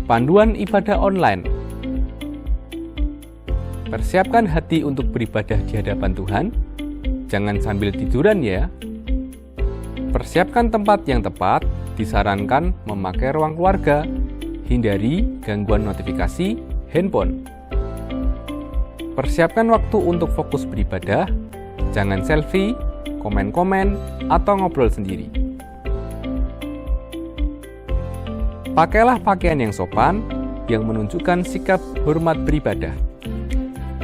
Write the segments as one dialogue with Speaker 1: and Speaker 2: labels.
Speaker 1: panduan ibadah online. Persiapkan hati untuk beribadah di hadapan Tuhan. Jangan sambil tiduran ya. Persiapkan tempat yang tepat. Disarankan memakai ruang keluarga. Hindari gangguan notifikasi handphone. Persiapkan waktu untuk fokus beribadah. Jangan selfie, komen-komen, atau ngobrol sendiri. Pakailah pakaian yang sopan, yang menunjukkan sikap hormat beribadah.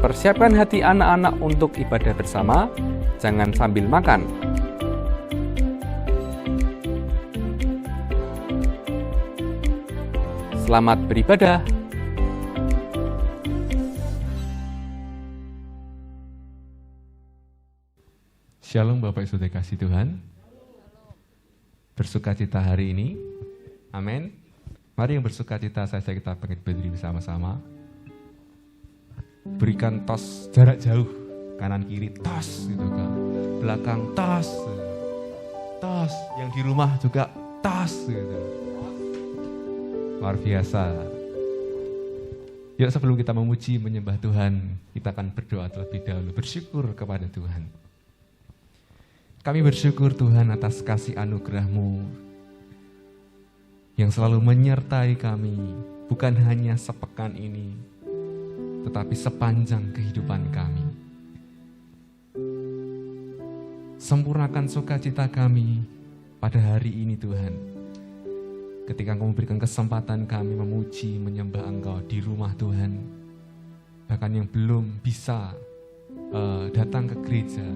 Speaker 1: Persiapkan hati anak-anak untuk ibadah bersama, jangan sambil makan. Selamat beribadah.
Speaker 2: Shalom Bapak Ibu kasih Tuhan. Bersukacita hari ini. Amin. Mari yang bersukacita saya kita bangkit berdiri bersama-sama. Berikan tos jarak jauh, kanan kiri tos gitu kan. Belakang tos. Tos, yang di rumah juga tos gitu. Luar biasa. Yuk sebelum kita memuji menyembah Tuhan, kita akan berdoa terlebih dahulu, bersyukur kepada Tuhan. Kami bersyukur Tuhan atas kasih anugerah-Mu yang selalu menyertai kami, bukan hanya sepekan ini, tetapi sepanjang kehidupan kami. Sempurnakan sukacita kami pada hari ini Tuhan, ketika Engkau memberikan kesempatan kami memuji, menyembah Engkau di rumah Tuhan, bahkan yang belum bisa datang ke gereja,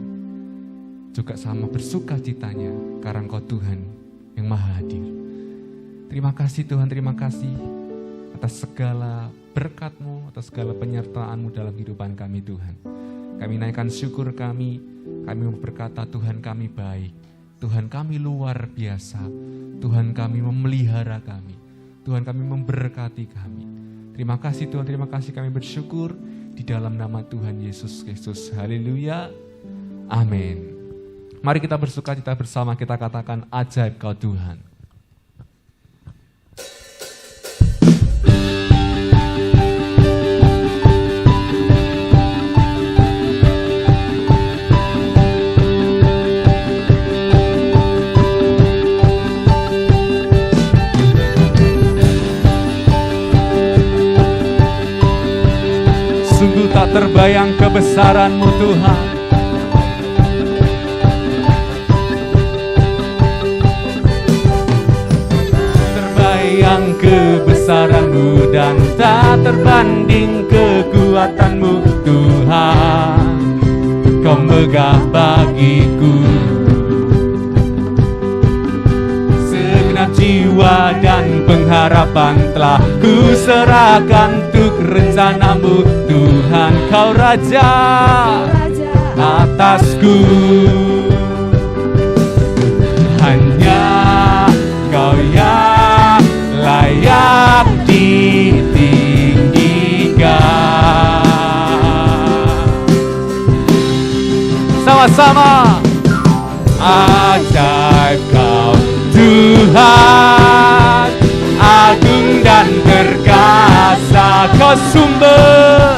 Speaker 2: juga sama bersukacitanya karena Engkau Tuhan yang maha hadir. Terima kasih Tuhan, terima kasih atas segala berkat-Mu, atas segala penyertaan-Mu dalam kehidupan kami Tuhan. Kami naikkan syukur kami berkata Tuhan kami baik, Tuhan kami luar biasa, Tuhan kami memelihara kami, Tuhan kami memberkati kami. Terima kasih Tuhan, terima kasih kami bersyukur di dalam nama Tuhan Yesus Kristus. Haleluya, amin. Mari kita bersukacita bersama, kita katakan ajaib Kau Tuhan. Sungguh tak terbayang kebesaran-Mu Tuhan. Terbayang kebesaran-Mu dan tak terbanding kekuatan-Mu Tuhan. Kau megah bagiku segenap jiwa dan pengharapan telah ku serahkan untuk rencana-Mu Tuhan. Kau Raja atasku, hanya Kau yang layak ditinggikan. Sama-sama, ajaib Kau Tuhan, agung dan perkasa. Kau sumber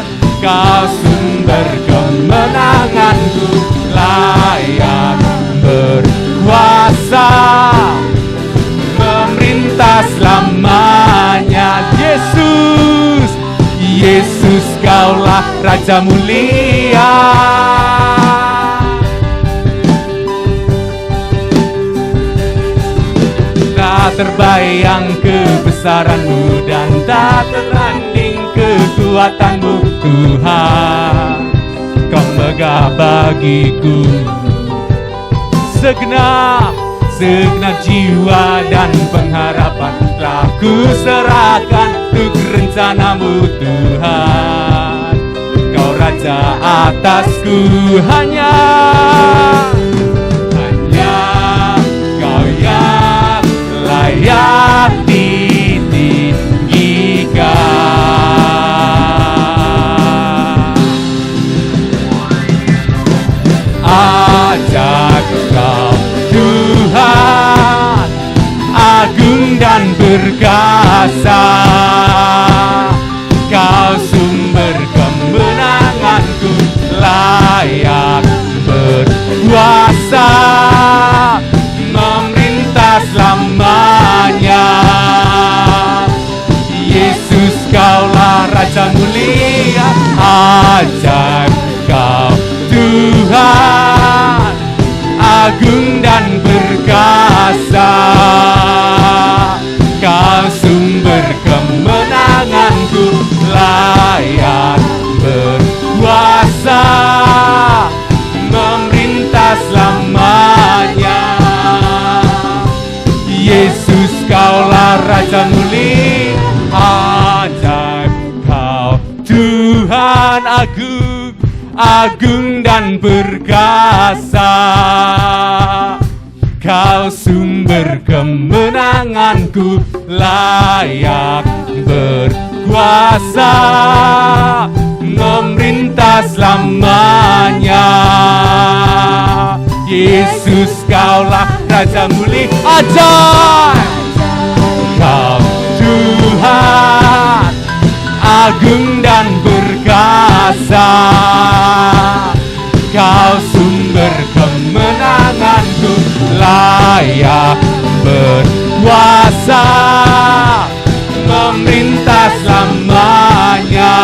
Speaker 2: kemenanganku, layak berkuasa, memerintah selamanya. Yesus Kaulah Raja mulia. Tak terbayang kebesaran-Mu dan tak tertanding kekuatan-Mu Tuhan. Kau megah bagiku segenap jiwa dan pengharapan telah ku serahkan untuk rencana-Mu Tuhan. Kau Raja atasku, hanya Kau yang layak ditinggikan. Ajaib Kau Tuhan, agung dan perkasa.
Speaker 1: agung dan perkasa. Kau sumber kemenanganku, layak berkuasa, memerintah selamanya. Yesus, Kaulah Raja mulia, ajaib Kau Tuhan agung, agung dan perkasa. Kau sumber kemenanganku, layak berkuasa, memerintah selamanya. Yesus, Kaulah Raja mulia, ajaib Kau Tuhan agung dan perkasa. Kau sumber kemenanganku, layak berkuasa, memerintah selamanya.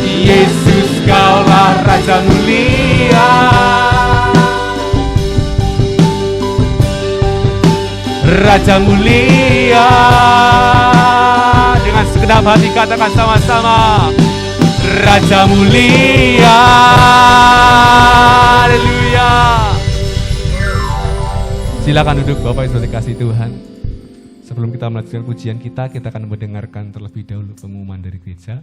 Speaker 1: Yesus, Kaulah Raja mulia, Raja mulia. Dengan segenap hati katakan sama-sama, Raja mulia. Haleluya. Silakan duduk Bapak Ibu dikasih Tuhan. Sebelum kita melanjutkan pujian kita akan mendengarkan terlebih dahulu pengumuman dari gereja.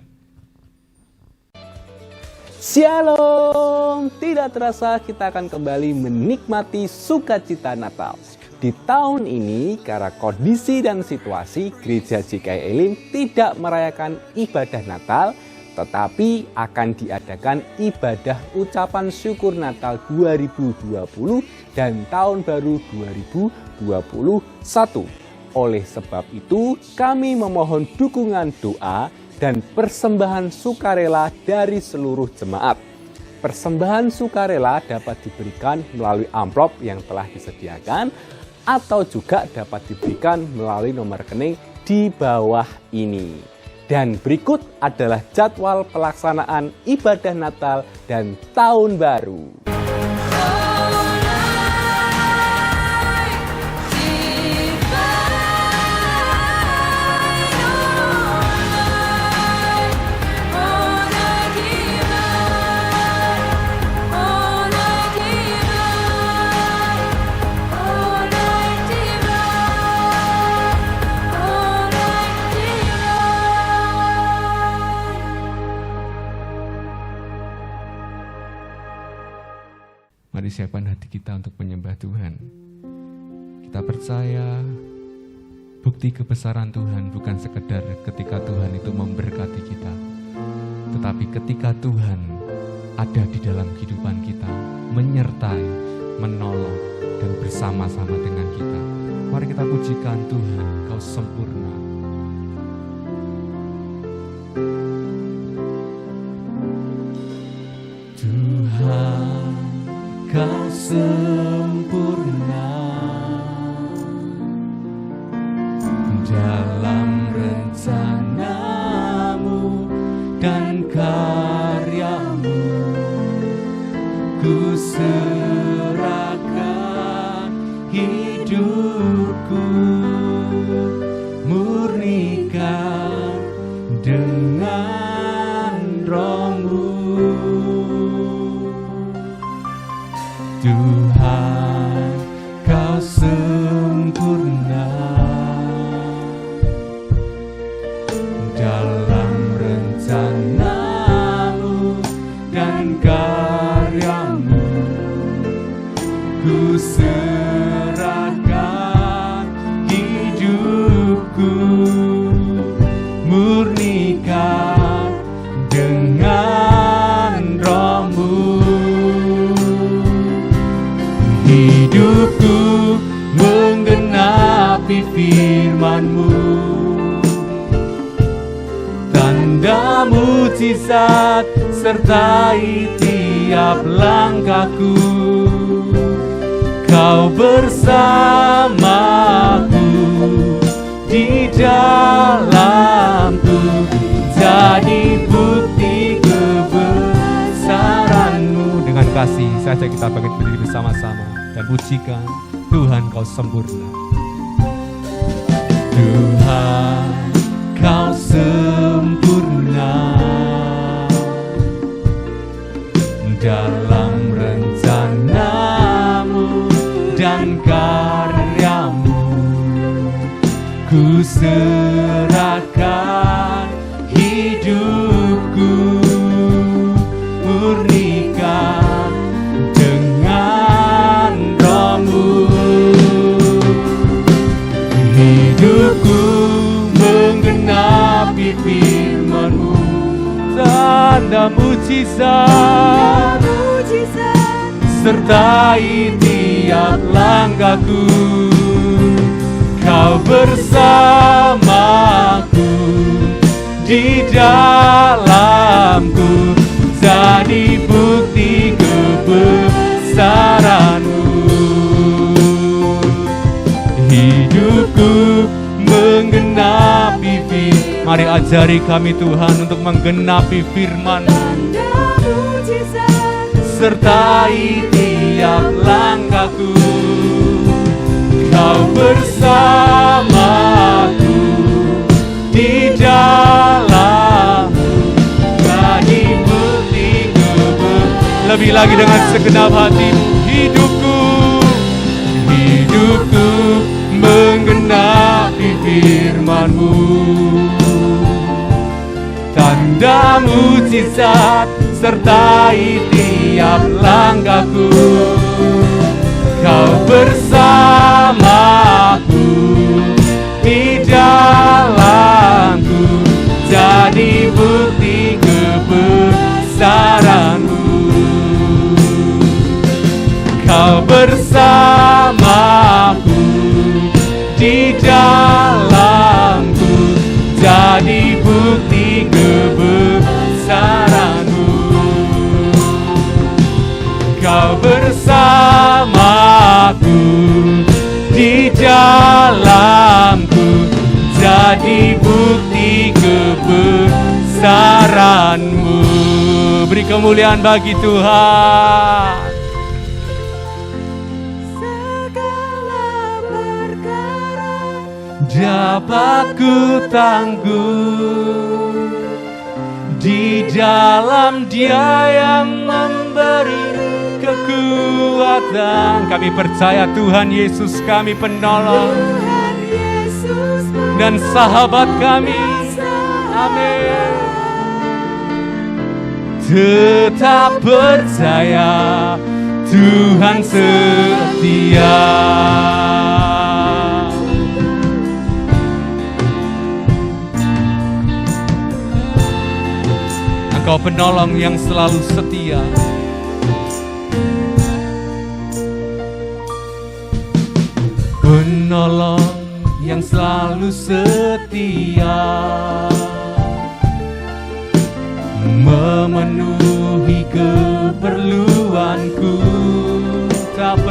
Speaker 3: Shalom, tidak terasa kita akan kembali menikmati sukacita Natal. Di tahun ini, karena kondisi dan situasi, Gereja GKI Elim tidak merayakan ibadah Natal, tetapi akan diadakan ibadah ucapan syukur Natal 2020 dan Tahun Baru 2021. Oleh sebab itu, kami memohon dukungan doa dan persembahan sukarela dari seluruh jemaat. Persembahan sukarela dapat diberikan melalui amplop yang telah disediakan atau juga dapat diberikan melalui nomor rekening di bawah ini. Dan berikut adalah jadwal pelaksanaan ibadah Natal dan Tahun Baru.
Speaker 2: Mari siapkan hati kita untuk menyembah Tuhan. Kita percaya bukti kebesaran Tuhan bukan sekedar ketika Tuhan itu memberkati kita, tetapi ketika Tuhan ada di dalam kehidupan kita, menyertai, menolong, dan bersama-sama dengan kita. Mari kita pujikan Tuhan, Kau sempurna.
Speaker 3: Tuhan, Kau sempurna dalam rencana-Mu dan karya-Mu. Ku serahkan hidupku, murnikan dengan Roh-Mu. Tuhan, Kau sempurna dalam rencana-Mu dan karya-Mu. Ku serahkan hidupku, murnikan dengan Roh-Mu. Hidupku menggenapi firman-Mu, tanda mujizat sertai tiap langkahku. Kau bersamaku di dalamku, jadi bukti kebesaran-Mu. Dengan
Speaker 2: kasih. Saya ajak kita bangkit berdiri bersama-sama dan pujikan Tuhan, Kau sempurna. Tuhan, Kau sempurna dalam rencana-Mu dan karya-Mu. Ku serahkan hidupku, murnikan dengan Roh-Mu. Hidupku menggenapi firman-Mu, tanda mujizat sertai tiap langkahku. Kau bersamaku, di dalamku, jadi bukti kebesaran-Mu. Hidupku menggenapi firman. Mari ajari kami Tuhan untuk menggenapi firman, sertai tiap langkahku. Kau bersamaku, di dalammu, jadi bukti kebesaran. Lebih lagi dengan segenap hatimu. Hidupku menggenapi firman-Mu, tanda mujizat sertai tiap langkahku. Kau bersamaku, di dalamku, jadi bukti kebesaran-Mu. Kau bersamaku, di dalamku, jadi bukti kebesaran-Mu. Kau bersamaku, di dalamku, jadi bukti kebesaran-Mu. Beri kemuliaan bagi Tuhan. Dapat ku tangguh di dalam Dia yang memberi kekuatan. Kami percaya Tuhan Yesus kami penolong dan sahabat kami. Amin. Tetap percaya Tuhan setia. Engkau penolong yang selalu setia. Penolong yang selalu setia, memenuhi keperluanku. Tak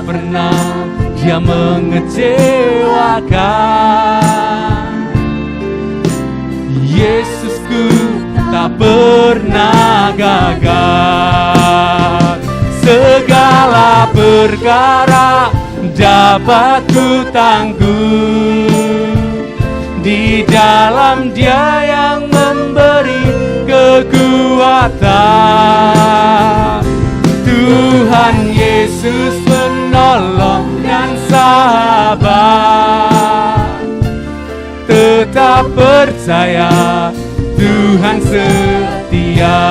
Speaker 2: pernah Dia mengecewakan. Yesusku tak pernah gagal. Segala perkara dapat ku tangguh di dalam Dia yang memberi kekuatan. Tuhan Yesus penolong dan sahabat. Tetap percaya Tuhan setia.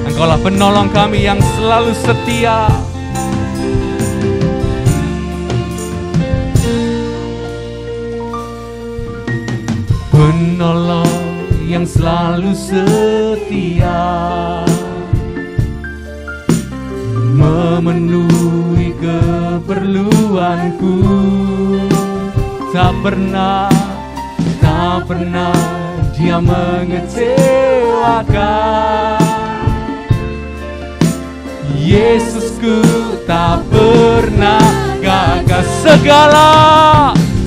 Speaker 2: Engkaulah penolong kami yang selalu setia. Penolong yang selalu setia, memenuhi keperluanku. Tak pernah Dia mengecewakan. Yesusku tak pernah gagal.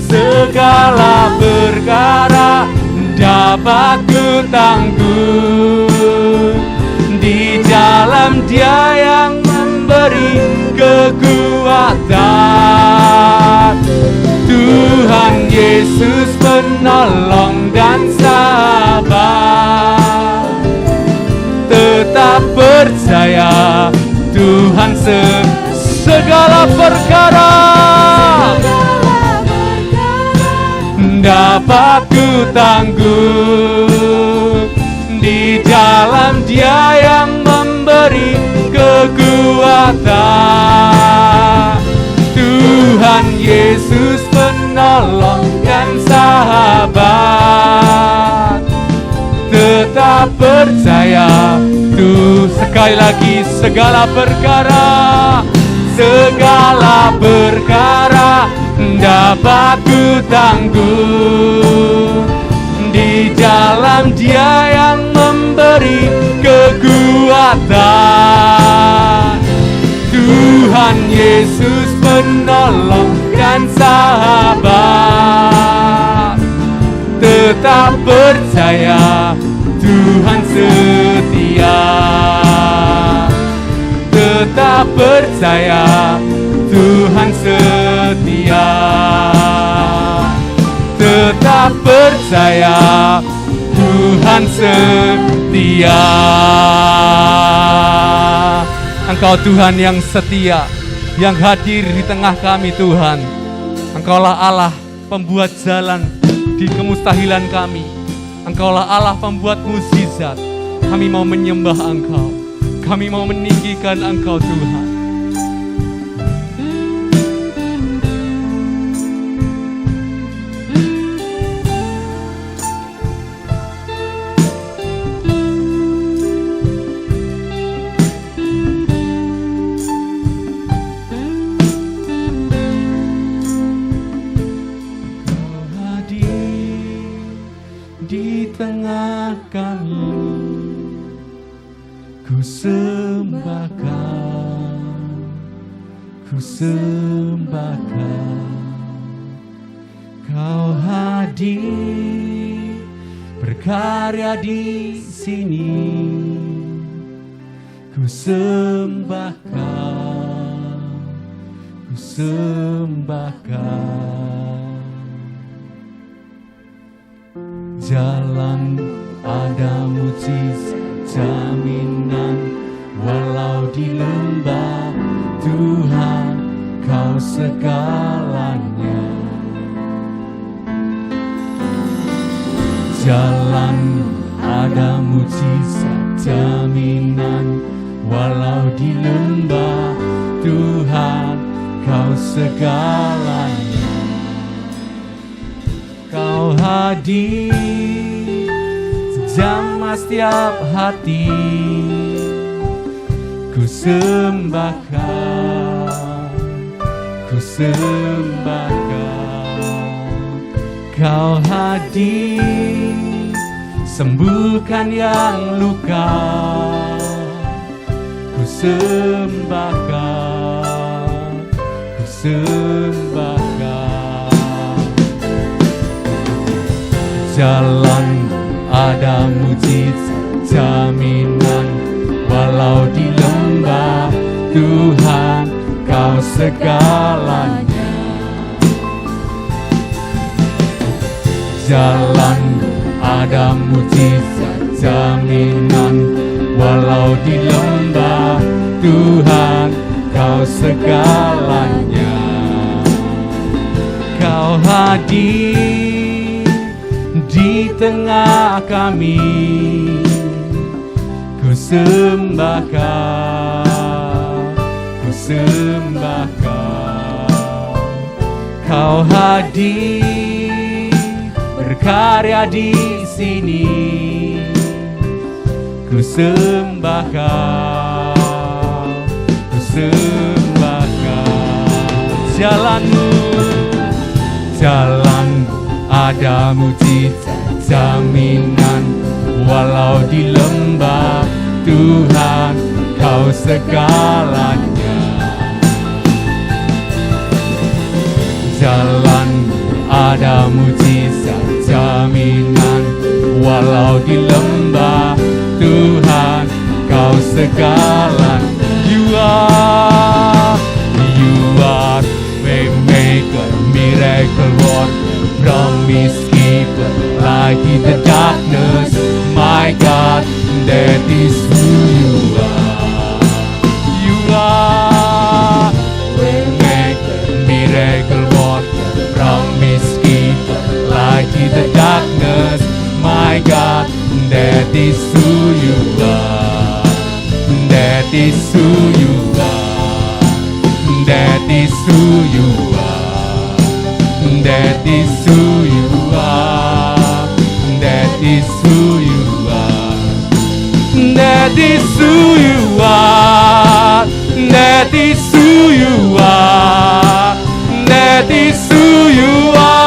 Speaker 2: Segala perkara
Speaker 1: dapat ku tangguh. Di dalam Dia yang memberi kekuatan, Tuhan Yesus penolong dan sahabat. Tetap percaya Tuhan segala perkara dapat ku tangguh. Di dalam Dia yang memberi kekuatan, Tuhan Yesus penolong dan sahabat. Tetap percaya tuh, sekali lagi, segala perkara dapat ku tangguh. Di dalam Dia yang memberi kekuatan, Tuhan Yesus penolong dan sahabat. Tetap percaya Tuhan setia. Tetap percaya Tuhan setia. Tetap percaya Tuhan setia. Engkau Tuhan yang setia, yang hadir di tengah kami Tuhan. Engkaulah Allah pembuat jalan di kemustahilan kami. Engkaulah Allah pembuat mukjizat. Kami mau menyembah Engkau. Kami mau meninggikan Engkau Tuhan. Di tengah kami, ku sembahkan, Kau hadir berkarya di sini. Ku sembahkan. Jalan ada mujizat jaminan, walau di lembah Tuhan Kau segalanya. Jalan ada mujizat jaminan, walau di lembah Tuhan Kau segalanya. Kau hadir jamah setiap hati. Ku sembahkan. Kau hadir sembuhkan yang luka. Ku sembahkan. Jalan ada mujizat jaminan, walau di lembah Tuhan Kau segalanya. Jalan ada mujizat jaminan, walau di lembah Tuhan Kau segalanya. Kau hadir di tengah kami. Ku sembahkan. Kau hadir berkarya di sini. Ku sembahkan. Jalanmu ada mujizat jaminan, walau di lembah Tuhan Kau segalanya. Jalan ada mujizat jaminan,
Speaker 2: walau di lembah, Tuhan Kau segala. You are waymaker, miracle worker, promise keeper, light in the darkness. My God, that is who you are. You are waymaker, miracle worker, promise keeper, light in the darkness. My God, that is who you are. That is who you are. That is who you are. That is who you are. That is who you are. That is who you are. That is who you are. That is who you are.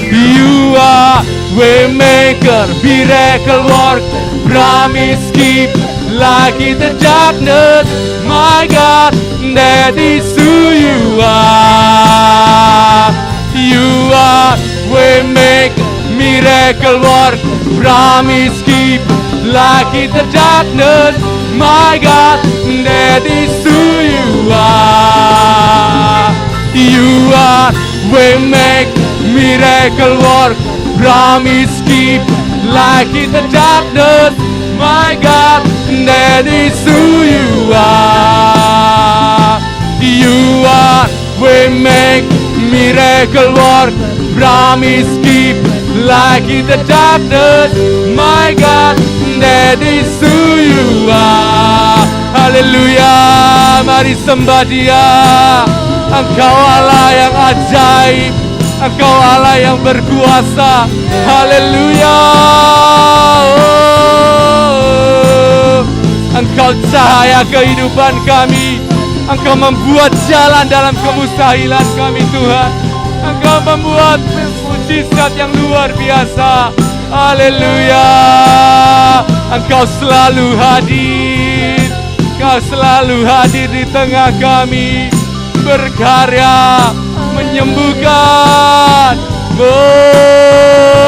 Speaker 2: You are waymaker, miracle worker, promise keeper, light in the darkness. My God, that is who you are. You are waymaker, miracle worker, promise keeper, light in the darkness. My God, that is who you are. You are waymaker, miracle worker, promise keeper, light in the darkness. My God, that is who you are. You are waymaker, miracle worker, promise keeper, light in the darkness. My God, that is who you are. Haleluya, mari sembah Dia. Engkau Allah yang ajaib, Engkau Allah yang berkuasa. Haleluya. Engkau cahaya kehidupan kami. Engkau membuat jalan dalam kemustahilan kami, Tuhan. Engkau membuat mujizat yang luar biasa. Haleluya. Engkau selalu hadir. Engkau selalu hadir di tengah kami, berkarya, menyembuhkan,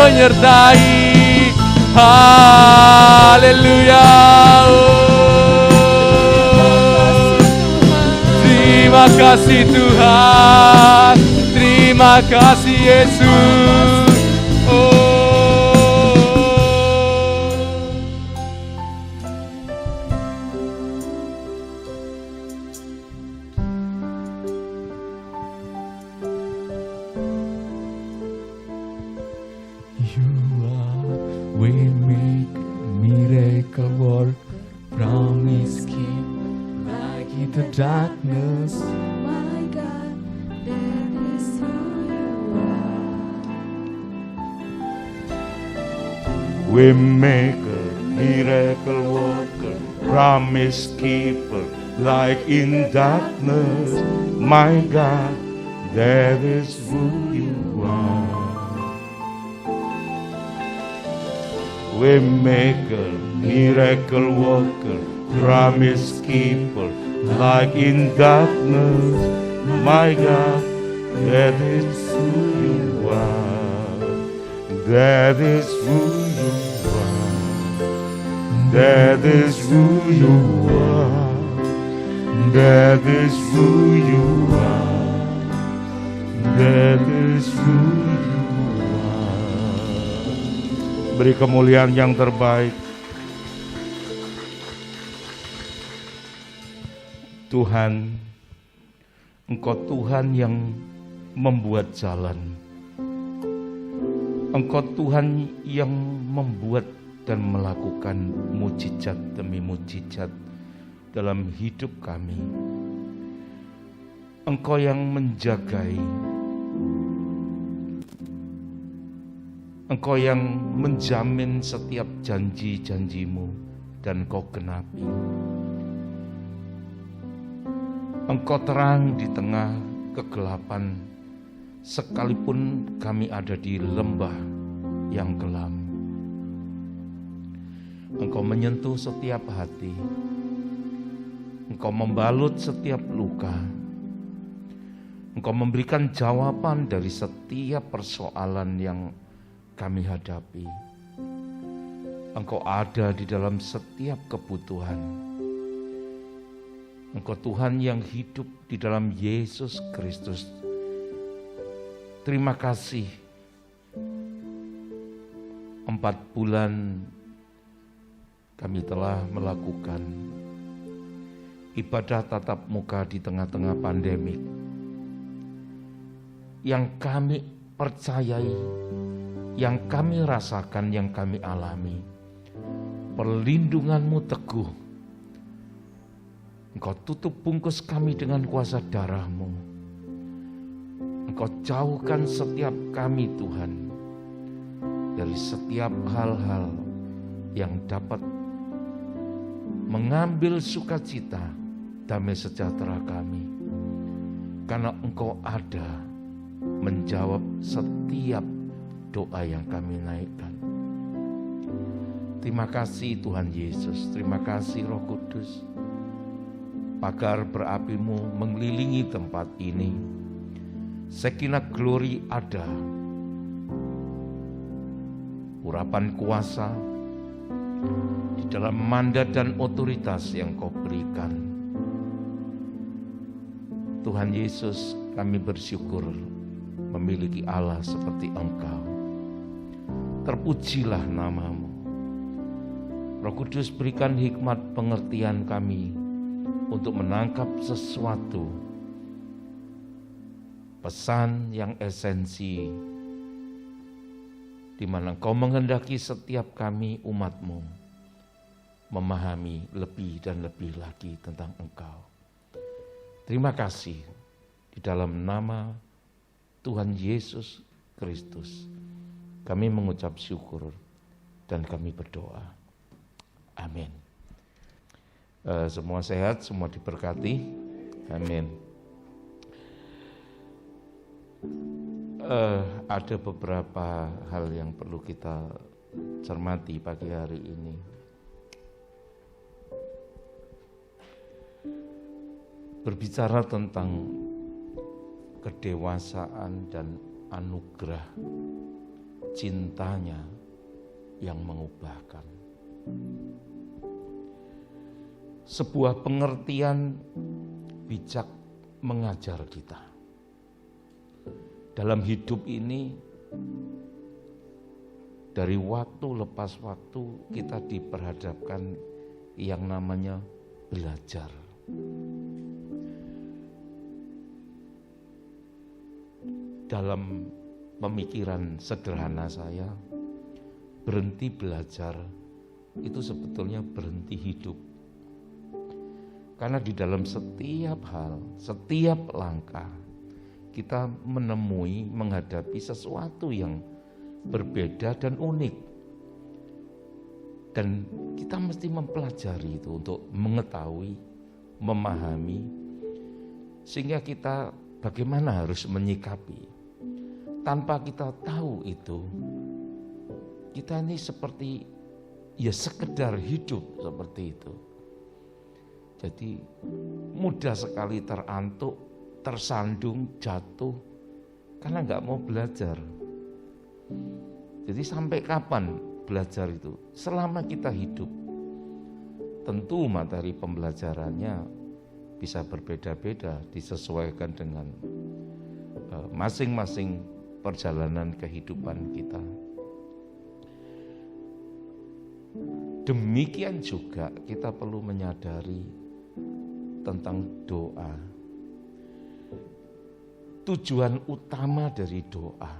Speaker 2: menyertai. Haleluya. Terima kasih Tuhan, terima kasih Yesus.
Speaker 4: Darkness, my God, that is who you are.
Speaker 5: Waymaker, miracle worker, promise keeper, light in darkness. My God, that is who you are. Waymaker, miracle worker, promise keeper, like in darkness, my God, that is who you are. That is who you are. That is who you are. That is who you are. That is who you are. Beri kemuliaan yang terbaik. Tuhan, Engkau Tuhan yang membuat jalan. Engkau Tuhan yang membuat dan melakukan mujizat demi mujizat dalam hidup kami. Engkau yang menjagai. Engkau yang menjamin setiap janji-janjimu dan Kau genapi. Engkau terang di tengah kegelapan, sekalipun kami ada di lembah yang kelam. Engkau menyentuh setiap hati. Engkau membalut setiap luka. Engkau memberikan jawaban dari setiap persoalan yang kami hadapi. Engkau ada di dalam setiap kebutuhan. Engkau Tuhan yang hidup di dalam Yesus Kristus. Terima kasih. 4 bulan kami telah melakukan ibadah tatap muka di tengah-tengah pandemik. Yang kami percayai, yang kami rasakan, yang kami alami, perlindungan-Mu teguh. Engkau tutup bungkus kami dengan kuasa darah-Mu. Engkau jauhkan setiap kami, Tuhan, dari setiap hal-hal yang dapat mengambil sukacita, damai sejahtera kami. Karena Engkau ada menjawab setiap doa yang kami naikkan. Terima kasih Tuhan Yesus, terima kasih Roh Kudus. Pagar berapi-Mu mengelilingi tempat ini. Sakinah glory ada. Urapan kuasa di dalam mandat dan otoritas yang Kau berikan. Tuhan Yesus, kami bersyukur memiliki Allah seperti Engkau. Terpujilah nama-Mu. Roh Kudus, berikan hikmat pengertian kami untuk menangkap sesuatu, pesan yang esensi, di mana Engkau menghendaki setiap kami umat-Mu memahami lebih dan lebih lagi tentang Engkau. Terima kasih di dalam nama Tuhan Yesus Kristus. Kami mengucap syukur dan kami berdoa. Amin. Semua sehat, semua diberkati. Amin. Ada beberapa hal yang perlu kita cermati pagi hari ini. Berbicara tentang kedewasaan dan anugerah cintanya yang mengubahkan. Sebuah pengertian bijak mengajar kita. Dalam hidup ini, dari waktu lepas waktu kita diperhadapkan yang namanya belajar. Dalam pemikiran sederhana saya, berhenti belajar itu sebetulnya berhenti hidup. Karena di dalam setiap hal, setiap langkah, kita menemui, menghadapi sesuatu yang berbeda dan unik. Dan kita mesti mempelajari itu untuk mengetahui, memahami, sehingga kita bagaimana harus menyikapi. Tanpa kita tahu itu, kita ini seperti ya sekedar hidup seperti itu. Jadi mudah sekali terantuk, tersandung, jatuh, karena nggak mau belajar. Jadi sampai kapan belajar itu? Selama kita hidup. Tentu materi pembelajarannya bisa berbeda-beda, disesuaikan dengan masing-masing perjalanan kehidupan kita. Demikian juga kita perlu menyadari tentang doa. Tujuan utama dari doa.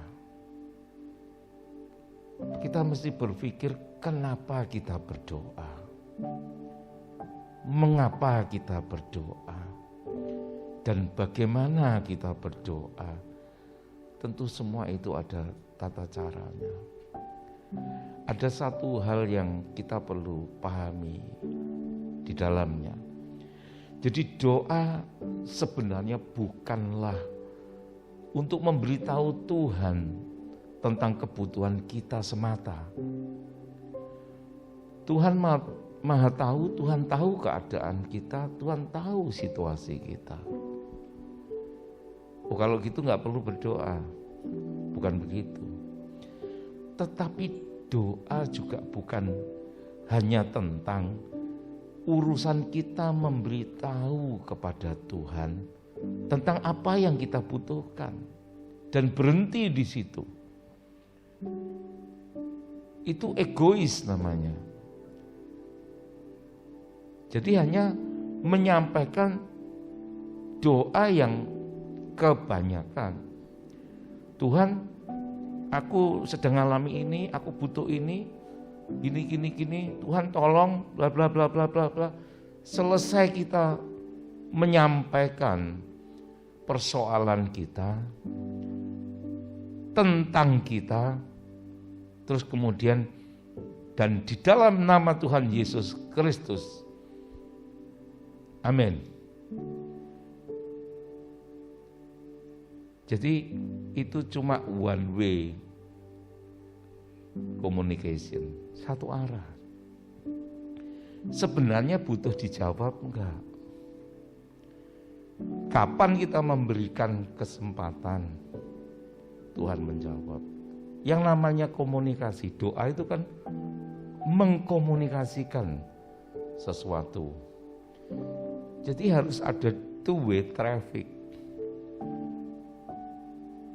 Speaker 5: Kita mesti berpikir kenapa kita berdoa. Mengapa kita berdoa. Dan bagaimana kita berdoa. Tentu semua itu ada tata caranya. Ada satu hal yang kita perlu pahami di dalamnya. Jadi doa sebenarnya bukanlah untuk memberitahu Tuhan tentang kebutuhan kita semata. Tuhan maha tahu, Tuhan tahu keadaan kita, Tuhan tahu situasi kita. Oh kalau gitu nggak perlu berdoa. Bukan begitu. Tetapi doa juga bukan hanya tentang urusan kita memberitahu kepada Tuhan tentang apa yang kita butuhkan dan berhenti di situ. Itu egois namanya. Jadi hanya menyampaikan doa yang kebanyakan. Tuhan, aku sedang alami ini, aku butuh ini, gini. Tuhan tolong, bla bla bla bla bla bla. Selesai kita menyampaikan persoalan kita, tentang kita, terus kemudian dan di dalam nama Tuhan Yesus Kristus. Amin. Jadi itu cuma one way communication, satu arah. Sebenarnya butuh dijawab enggak? Kapan kita memberikan kesempatan Tuhan menjawab? Yang namanya komunikasi, doa itu kan mengkomunikasikan sesuatu. Jadi harus ada two-way traffic.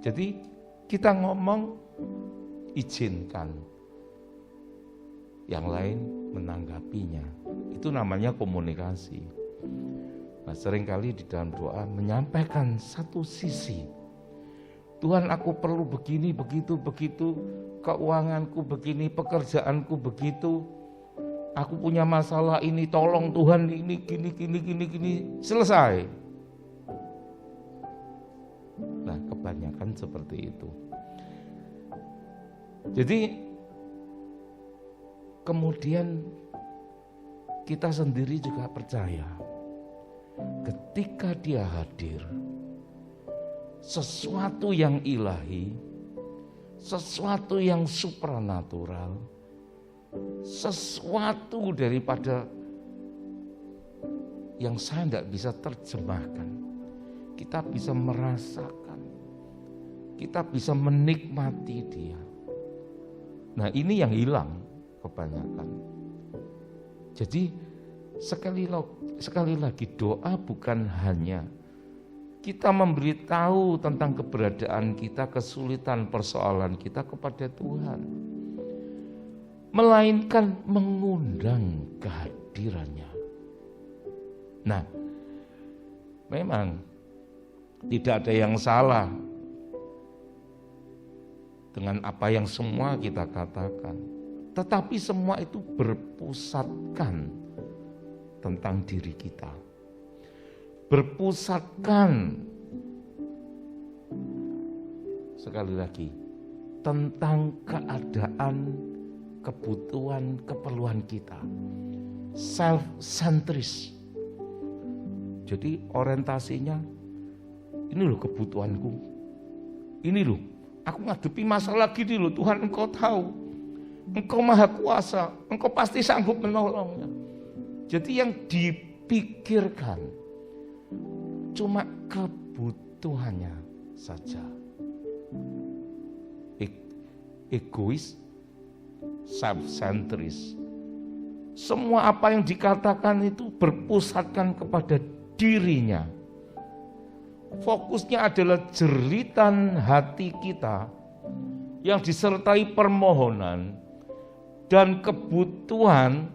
Speaker 5: Jadi kita ngomong, izinkan yang lain menanggapinya. Itu namanya komunikasi. Nah, seringkali di dalam doa menyampaikan satu sisi. Tuhan, aku perlu begini, begitu, keuanganku begini, pekerjaanku begitu. Aku punya masalah ini, tolong Tuhan ini, gini. Selesai. Nah, kebanyakan seperti itu. Jadi, kemudian kita sendiri juga percaya ketika Dia hadir, sesuatu yang ilahi, sesuatu yang supranatural, sesuatu daripada yang saya tidak bisa terjemahkan, kita bisa merasakan, kita bisa menikmati Dia. Nah, ini yang hilang kebanyakan. Jadi sekali lagi doa bukan hanya kita memberitahu tentang keberadaan kita, kesulitan persoalan kita kepada Tuhan, melainkan mengundang kehadirannya. Nah, memang tidak ada yang salah dengan apa yang semua kita katakan, tetapi semua itu berpusatkan tentang diri kita. Berpusatkan, sekali lagi, tentang keadaan, kebutuhan, keperluan kita. Self-centris. Jadi orientasinya, ini loh kebutuhanku. Ini loh, aku ngadepi masalah gini loh, Tuhan Engkau tahu. Engkau maha kuasa, Engkau pasti sanggup menolongnya. Jadi yang dipikirkan cuma kebutuhannya saja. Egois, self-centris. Semua apa yang dikatakan itu berpusatkan kepada dirinya. Fokusnya adalah jeritan hati kita yang disertai permohonan dan kebutuhan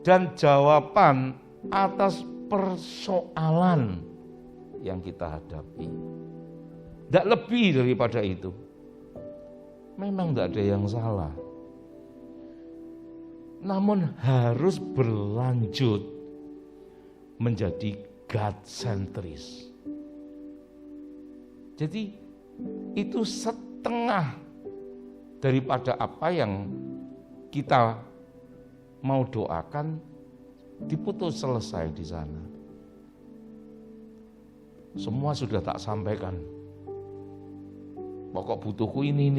Speaker 5: dan jawaban atas persoalan yang kita hadapi. Tidak lebih daripada itu. Memang tidak ada yang salah. Namun harus berlanjut menjadi God-centris. Jadi itu setengah daripada apa yang kita mau doakan diputus selesai di sana. Semua sudah tak sampaikan. Pokok butuhku ini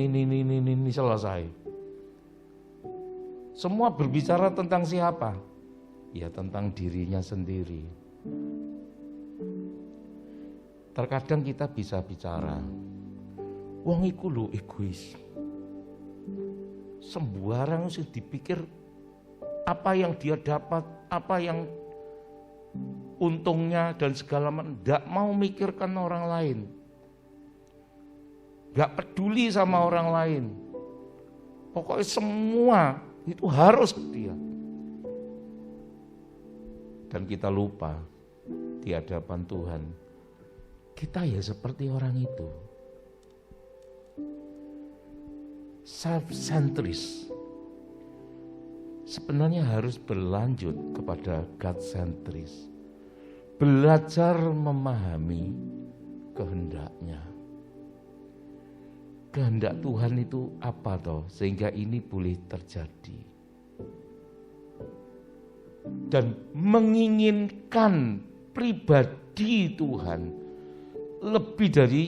Speaker 5: selesai. Semua berbicara tentang siapa? Ya tentang dirinya sendiri. Terkadang kita bisa bicara, wong iku lho egois. Sembarang sing dipikir apa yang dia dapat, apa yang untungnya dan segala macam, ndak mau mikirkan orang lain. Nggak peduli sama orang lain. Pokoknya semua itu harus dia. Dan kita lupa di hadapan Tuhan, kita ya seperti orang itu. Self-centris. Sebenarnya harus berlanjut kepada God-centris. Belajar memahami kehendaknya. Kehendak Tuhan itu apa toh sehingga ini boleh terjadi. Dan menginginkan pribadi Tuhan lebih dari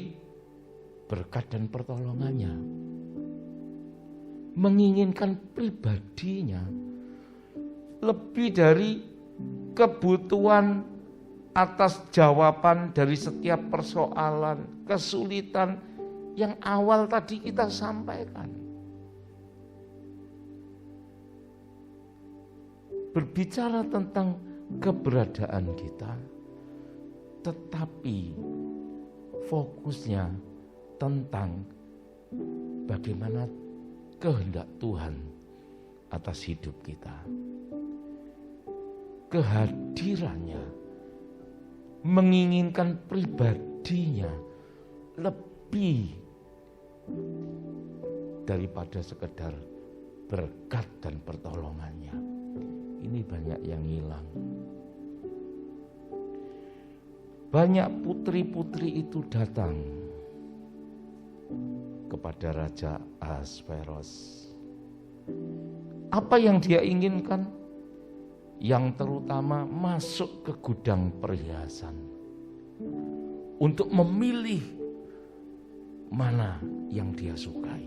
Speaker 5: berkat dan pertolongannya. Menginginkan pribadinya lebih dari kebutuhan atas jawaban dari setiap persoalan, kesulitan yang awal tadi kita sampaikan. Berbicara tentang keberadaan kita, tetapi fokusnya tentang bagaimana kehendak Tuhan atas hidup kita. Kehadirannya, menginginkan pribadinya lebih daripada sekedar berkat dan pertolongannya. Ini banyak yang hilang. Banyak putri-putri itu datang kepada Raja Ahasveros. Apa yang dia inginkan? Yang terutama masuk ke gudang perhiasan untuk memilih mana yang dia sukai.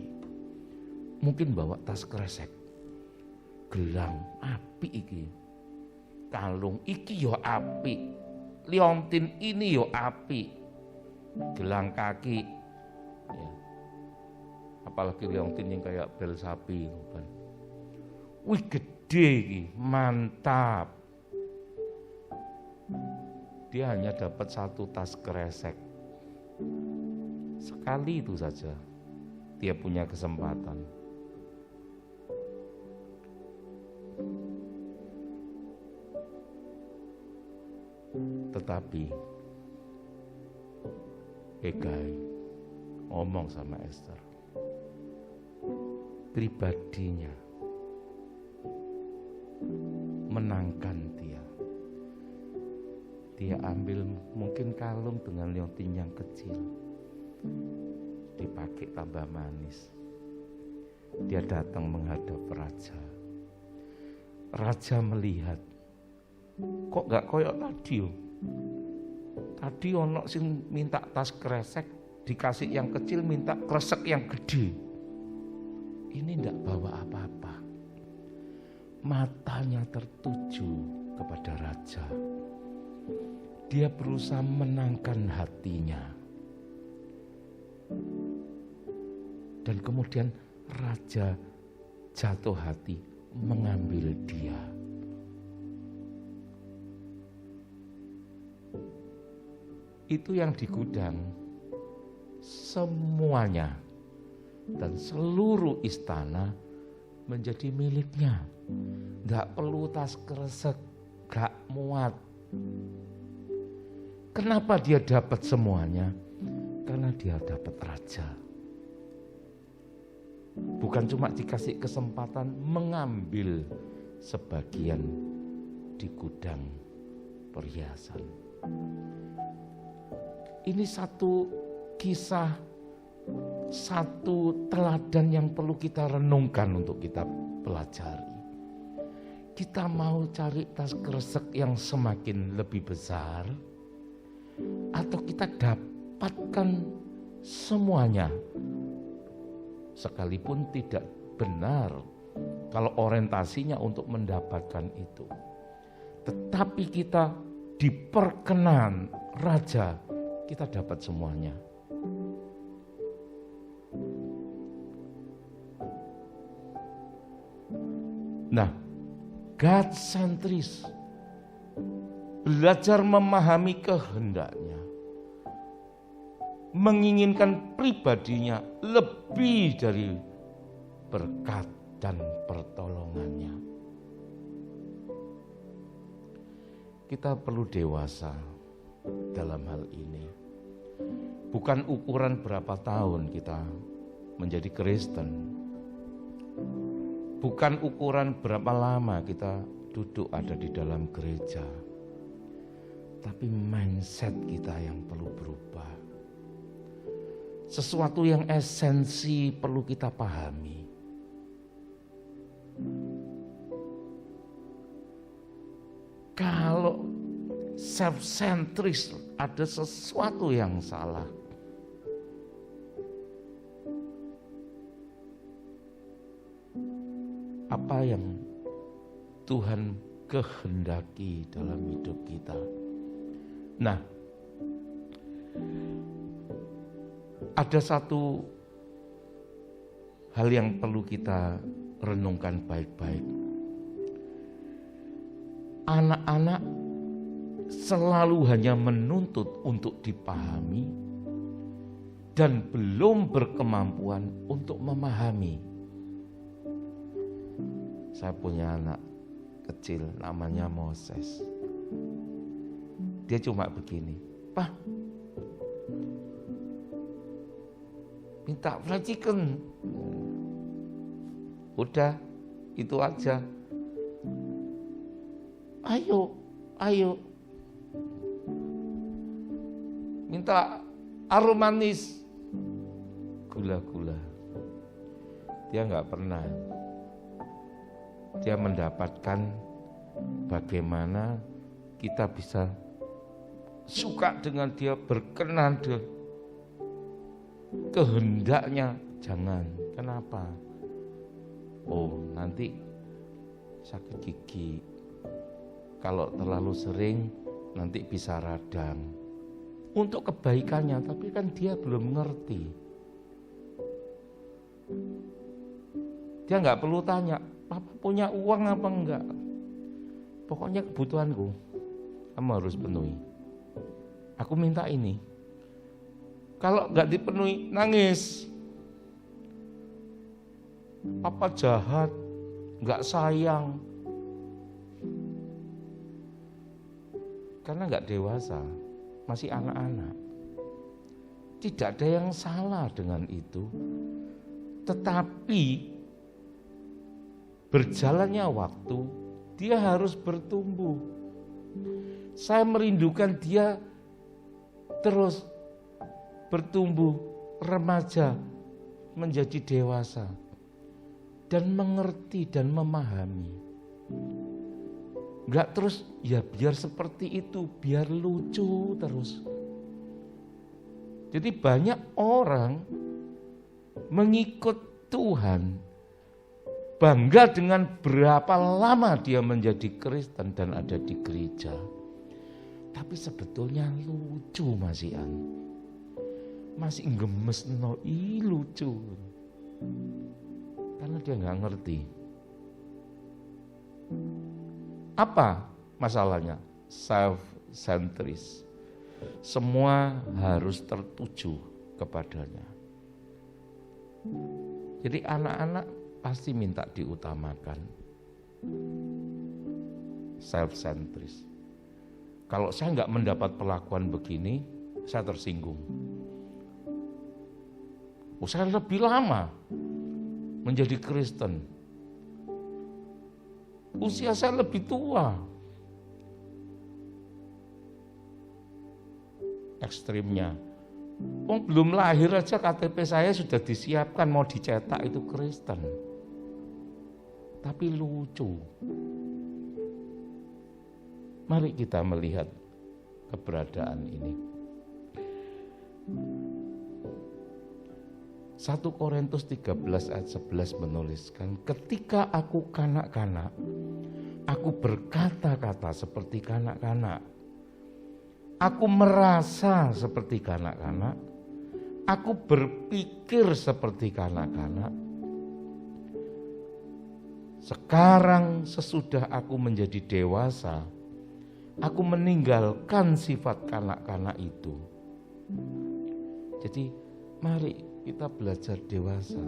Speaker 5: Mungkin bawa tas kresek, gelang api iki, kalung iki yo api, liontin ini yo api, gelang kaki, ya. Apalagi liontin yang kayak bel sapi, kan. Wih gede iki, mantap. Dia hanya dapat satu tas kresek. Sekali itu saja dia punya kesempatan. Tetapi Hegai ngomong sama Esther, pribadinya menangkan dia. Dia ambil mungkin kalung dengan liontin yang kecil, dipakai tambah manis. Dia datang menghadap raja. Raja melihat, kok gak koyok tadi yo. Tadi ono sing minta tas kresek, dikasih yang kecil, minta kresek yang gede. Ini ndak bawa apa-apa. Matanya tertuju kepada raja. Dia berusaha menangkan hatinya. Dan kemudian raja jatuh hati mengambil dia. Itu yang di gudang, semuanya dan seluruh istana menjadi miliknya. Gak perlu tas kresek, gak muat. Kenapa dia dapat semuanya? Karena dia dapat raja. Bukan cuma dikasih kesempatan mengambil sebagian di gudang perhiasan. Ini satu kisah, satu teladan yang perlu kita renungkan untuk kita pelajari. Kita mau cari tas kresek yang semakin lebih besar, atau kita dapatkan semuanya, sekalipun tidak benar kalau orientasinya untuk mendapatkan itu. Tetapi kita diperkenan raja, kita dapat semuanya. Nah, God centris, belajar memahami kehendaknya, menginginkan pribadinya lebih dari berkat dan pertolongannya. Kita perlu dewasa dalam hal ini. Bukan ukuran berapa tahun kita menjadi Kristen. Bukan ukuran berapa lama kita duduk ada di dalam gereja. Tapi mindset kita yang perlu berubah. Sesuatu yang esensi perlu kita pahami. Kalau self-centris ada sesuatu yang salah. Apa yang Tuhan kehendaki dalam hidup kita? Nah, ada satu hal yang perlu kita renungkan baik-baik. Anak-anak selalu hanya menuntut untuk dipahami dan belum berkemampuan untuk memahami. Saya punya anak kecil namanya Moses. Dia cuma begini, "Pak, minta fried chicken." Udah, itu aja. Ayo. Minta arum manis. Gula-gula. Dia nggak pernah. Dia mendapatkan bagaimana kita bisa suka dengan dia, berkenan dengan kehendaknya. Jangan. Kenapa? Oh, nanti sakit gigi. Kalau terlalu sering nanti bisa radang. Untuk kebaikannya, tapi kan dia belum ngerti. Dia nggak perlu tanya, "Papa punya uang apa enggak?" Pokoknya kebutuhanku kamu harus penuhi. Aku minta ini. Kalau nggak dipenuhi, nangis. Papa jahat, nggak sayang. Karena nggak dewasa, masih anak-anak. Tidak ada yang salah dengan itu. Tetapi berjalannya waktu, dia harus bertumbuh. Saya merindukan dia terus bertumbuh, remaja, menjadi dewasa, dan mengerti dan memahami. Enggak terus, ya biar seperti itu, biar lucu terus. Jadi banyak orang mengikut Tuhan, bangga dengan berapa lama dia menjadi Kristen dan ada di gereja. Tapi sebetulnya lucu masihan. Masih gemes lucu. Karena dia nggak ngerti. Apa masalahnya? Self-centris. Semua harus tertuju kepadanya. Jadi anak-anak pasti minta diutamakan. Self-centris. Kalau saya nggak mendapat perlakuan begini, saya tersinggung. Saya lebih lama menjadi Kristen. Usia saya lebih tua. Ekstrimnya. Belum lahir aja KTP saya sudah disiapkan mau dicetak itu Kristen. Tapi lucu. Mari kita melihat keberadaan ini. 1 Korintus 13 ayat 11 menuliskan, ketika aku kanak-kanak, aku berkata-kata seperti kanak-kanak. Aku merasa seperti kanak-kanak, aku berpikir seperti kanak-kanak. Sekarang sesudah aku menjadi dewasa, aku meninggalkan sifat kanak-kanak itu. Jadi mari kita belajar dewasa.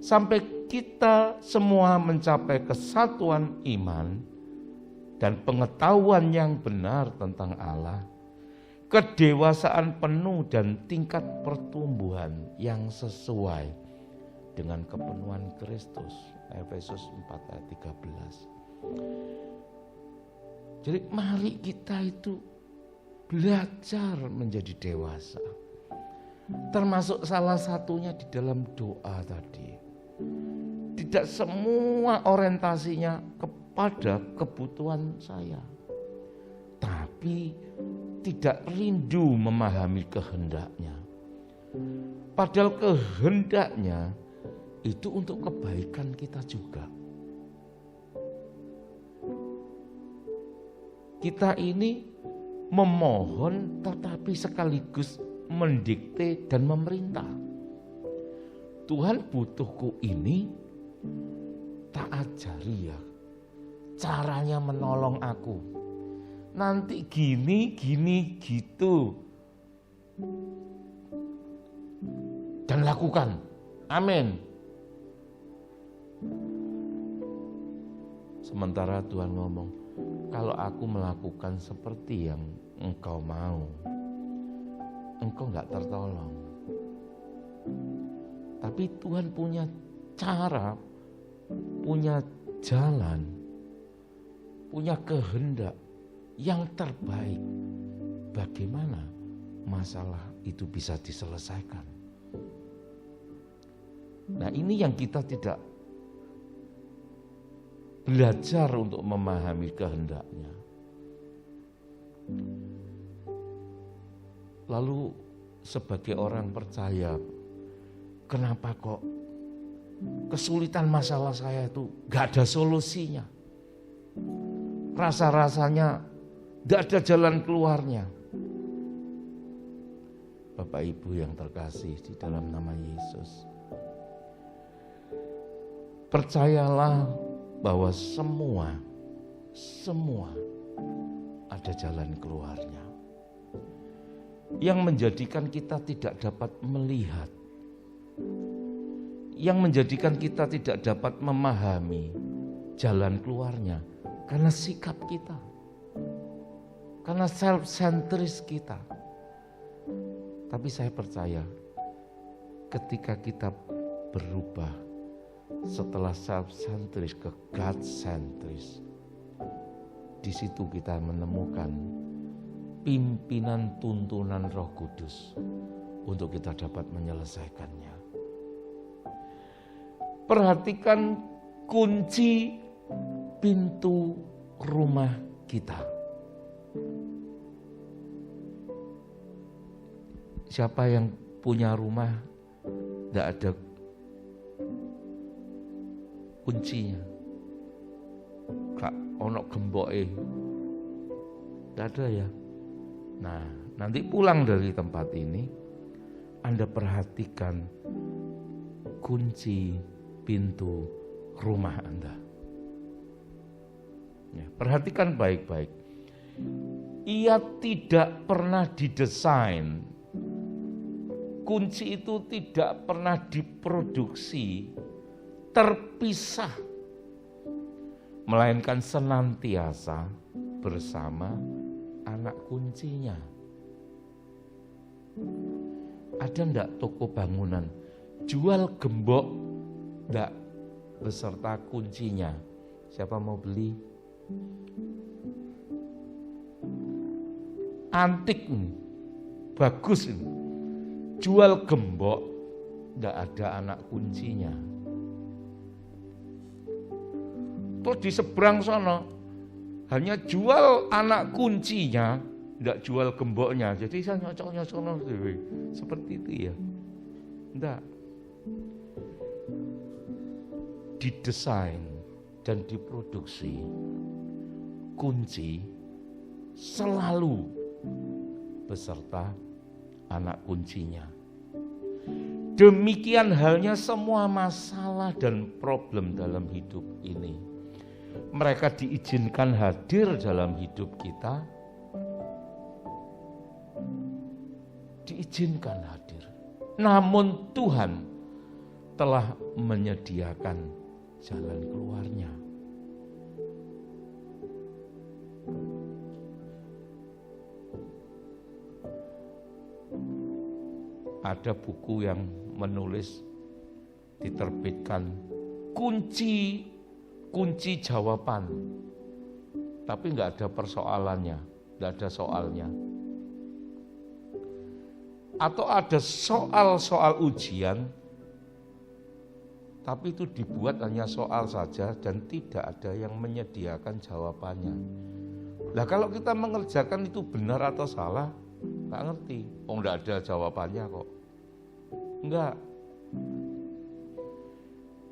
Speaker 5: Sampai kita semua mencapai kesatuan iman dan pengetahuan yang benar tentang Allah, kedewasaan penuh dan tingkat pertumbuhan yang sesuai dengan kepenuhan Kristus. Efesus 4 ayat 13. Jadi mari kita itu belajar menjadi dewasa. Termasuk salah satunya di dalam doa tadi. Tidak semua orientasinya kepada kebutuhan saya, tapi tidak rindu memahami kehendaknya. Padahal kehendaknya itu untuk kebaikan kita juga. Kita ini memohon tetapi sekaligus mendikte dan memerintah. Tuhan, butuhku ini, tak ajari ya caranya menolong aku. Nanti gini gitu. Dan lakukan. Amin. Sementara Tuhan ngomong, kalau aku melakukan seperti yang engkau mau, engkau gak tertolong. Tapi Tuhan punya cara, punya jalan, punya kehendak yang terbaik. Bagaimana masalah itu bisa diselesaikan? Nah, ini yang kita tidak belajar untuk memahami kehendaknya. Lalu sebagai orang percaya, kenapa kok kesulitan masalah saya itu gak ada solusinya? Rasa-rasanya gak ada jalan keluarnya. Bapak Ibu yang terkasih di dalam nama Yesus, percayalah bahwa semua ada jalan keluarnya. Yang menjadikan kita tidak dapat melihat, yang menjadikan kita tidak dapat memahami jalan keluarnya, karena sikap kita, karena self-centris kita. Tapi saya percaya ketika kita berubah setelah self-centris ke God-centris, di situ kita menemukan pimpinan tuntunan Roh Kudus untuk kita dapat menyelesaikannya. Perhatikan kunci pintu rumah kita. Siapa yang punya rumah tidak ada kuncinya, gak ono gemboke, tidak ada ya. Nah, nanti pulang dari tempat ini, Anda perhatikan kunci pintu rumah Anda. Ya, perhatikan baik-baik. Ia tidak pernah didesain. Kunci itu tidak pernah diproduksi terpisah, melainkan senantiasa bersama anak kuncinya. Ada enggak toko bangunan jual gembok enggak beserta kuncinya? Siapa mau beli? Antik nih, bagus ini. Jual gembok enggak ada anak kuncinya. Terus di seberang sana hanya jual anak kuncinya, tidak jual gemboknya. Jadi saya nyocok-nyocok seperti itu ya. Tidak. Didesain dan diproduksi, kunci selalu beserta anak kuncinya. Demikian halnya semua masalah dan problem dalam hidup ini. Mereka diizinkan hadir dalam hidup kita, diizinkan hadir. Namun Tuhan telah menyediakan jalan keluarnya. Ada buku yang menulis, diterbitkan, kunci jawaban. Tapi nggak ada persoalannya, nggak ada soalnya. Atau ada soal-soal ujian, tapi itu dibuat hanya soal saja dan tidak ada yang menyediakan jawabannya. Nah kalau kita mengerjakan itu benar atau salah, nggak ngerti. Oh nggak ada jawabannya kok. Enggak.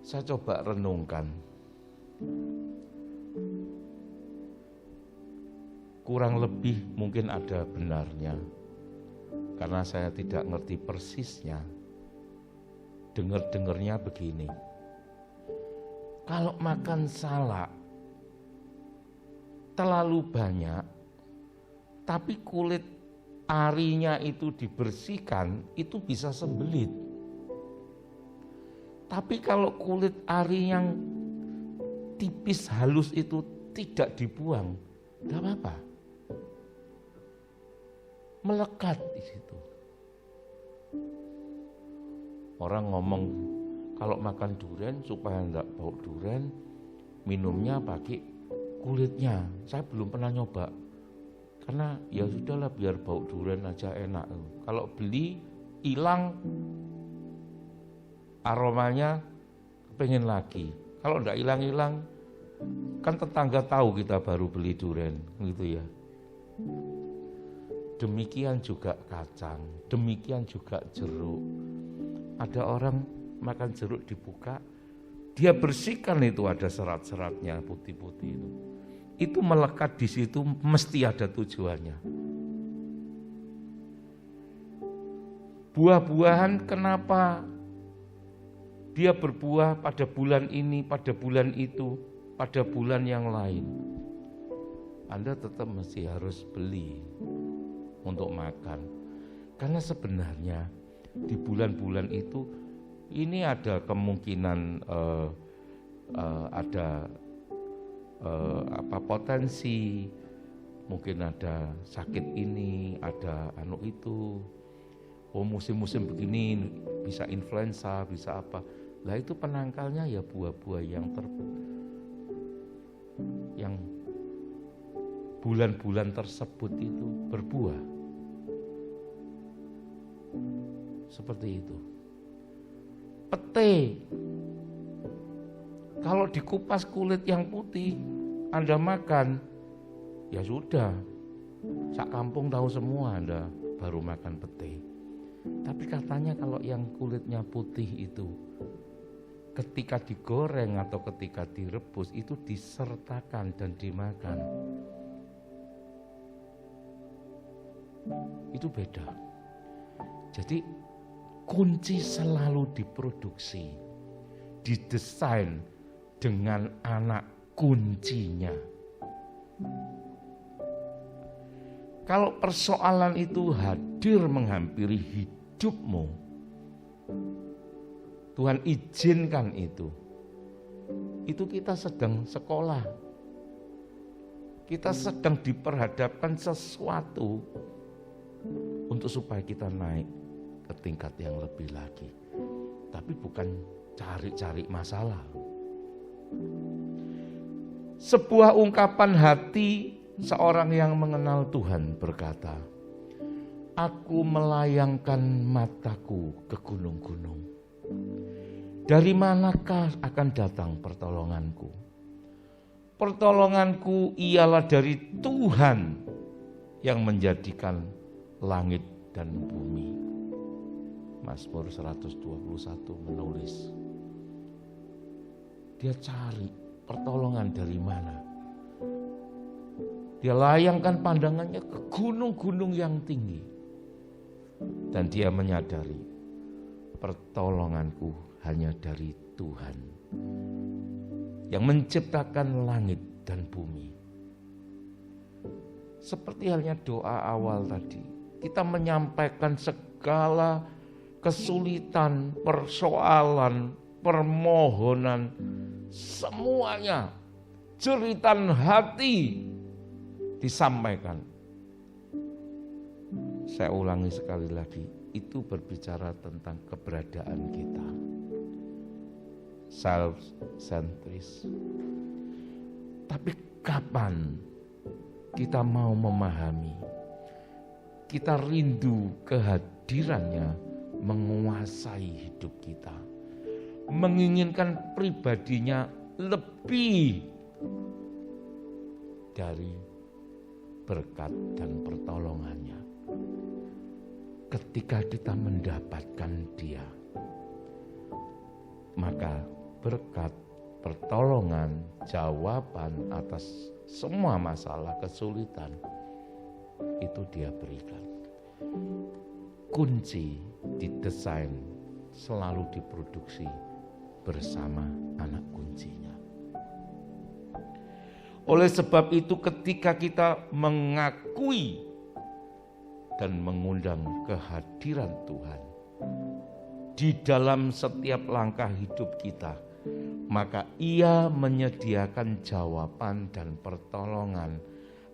Speaker 5: Saya coba renungkan. Kurang lebih mungkin ada benarnya. Karena saya tidak ngerti persisnya. Dengar-dengarnya begini. Kalau makan salak terlalu banyak, tapi kulit arinya itu dibersihkan, itu bisa sembelit. Tapi kalau kulit ari yang tipis halus itu tidak dibuang, tidak apa-apa. Melekat di situ. Orang ngomong kalau makan durian supaya enggak bau durian, minumnya pakai kulitnya. Saya belum pernah nyoba. Karena ya sudahlah biar bau durian aja enak. Kalau beli hilang aromanya, pengen lagi. Kalau enggak hilang-hilang, kan tetangga tahu kita baru beli durian, gitu ya. Demikian juga kacang, demikian juga jeruk. Ada orang makan jeruk dibuka, dia bersihkan itu ada serat-seratnya putih-putih itu. Itu melekat di situ mesti ada tujuannya. Buah-buahan kenapa dia berbuah pada bulan ini, pada bulan itu, pada bulan yang lain. Anda tetap mesti harus beli untuk makan. Karena sebenarnya di bulan-bulan itu ini ada kemungkinan ada potensi, mungkin ada sakit ini, ada itu. Oh musim-musim begini bisa influenza, bisa apa. Lah itu penangkalnya ya buah-buah yang bulan-bulan tersebut itu berbuah. Seperti itu. Pete. Kalau dikupas kulit yang putih, Anda makan, ya sudah. Sak kampung tahu semua Anda baru makan pete. Tapi katanya kalau yang kulitnya putih itu, ketika digoreng atau ketika direbus, itu disertakan dan dimakan. Itu beda. Jadi kunci selalu diproduksi, didesain dengan anak kuncinya. Kalau persoalan itu hadir menghampiri hidupmu, Tuhan izinkan itu kita sedang sekolah. Kita sedang diperhadapkan sesuatu untuk supaya kita naik ke tingkat yang lebih lagi. Tapi bukan cari-cari masalah. Sebuah ungkapan hati seorang yang mengenal Tuhan berkata, "Aku melayangkan mataku ke gunung-gunung. Dari manakah akan datang pertolonganku? Pertolonganku ialah dari Tuhan yang menjadikan langit dan bumi." Mazmur 121 menulis. Dia cari pertolongan dari mana? Dia layangkan pandangannya ke gunung-gunung yang tinggi. Dan dia menyadari pertolonganku hanya dari Tuhan yang menciptakan langit dan bumi. Seperti halnya doa awal tadi, kita menyampaikan segala kesulitan, persoalan, permohonan, semuanya jeritan hati disampaikan. Saya ulangi sekali lagi, itu berbicara tentang keberadaan kita. Self-centris. Tapi kapan kita mau memahami, kita rindu kehadirannya menguasai hidup kita, menginginkan pribadinya lebih dari berkat dan pertolongannya. Ketika kita mendapatkan Dia, maka berkat, pertolongan, jawaban atas semua masalah kesulitan itu Dia berikan. Kunci didesain selalu diproduksi bersama anak kuncinya. Oleh sebab itu ketika kita mengakui dan mengundang kehadiran Tuhan di dalam setiap langkah hidup kita, maka Ia menyediakan jawaban dan pertolongan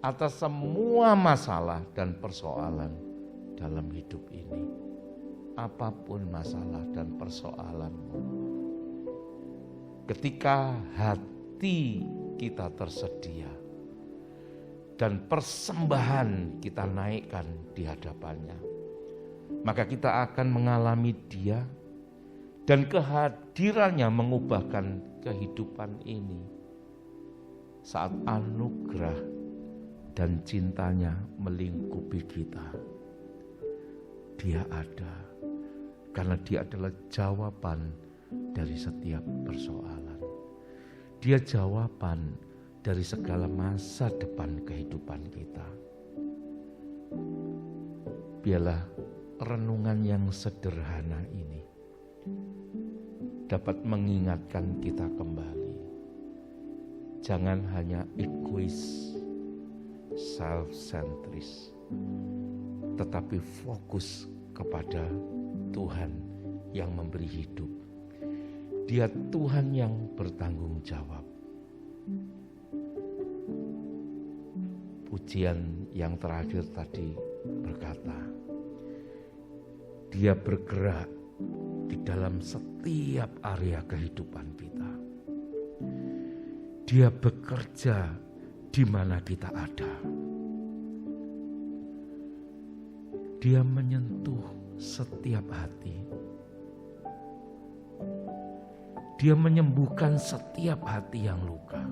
Speaker 5: atas semua masalah dan persoalan dalam hidup ini. Apapun masalah dan persoalanmu, ketika hati kita tersedia dan persembahan kita naikkan di hadapannya, maka kita akan mengalami Dia dan kehadirannya mengubahkan kehidupan ini saat anugerah dan cintanya melingkupi kita. Dia ada karena Dia adalah jawaban dari setiap persoalan. Dia jawaban dari segala masa depan kehidupan kita. Biarlah renungan yang sederhana ini dapat mengingatkan kita kembali. Jangan hanya egois, self-centris, tetapi fokus kepada Tuhan yang memberi hidup. Dia Tuhan yang bertanggung jawab. Pujian yang terakhir tadi berkata, Dia bergerak di dalam setiap area kehidupan kita. Dia bekerja di mana kita ada. Dia menyentuh setiap hati. Dia menyembuhkan setiap hati yang luka.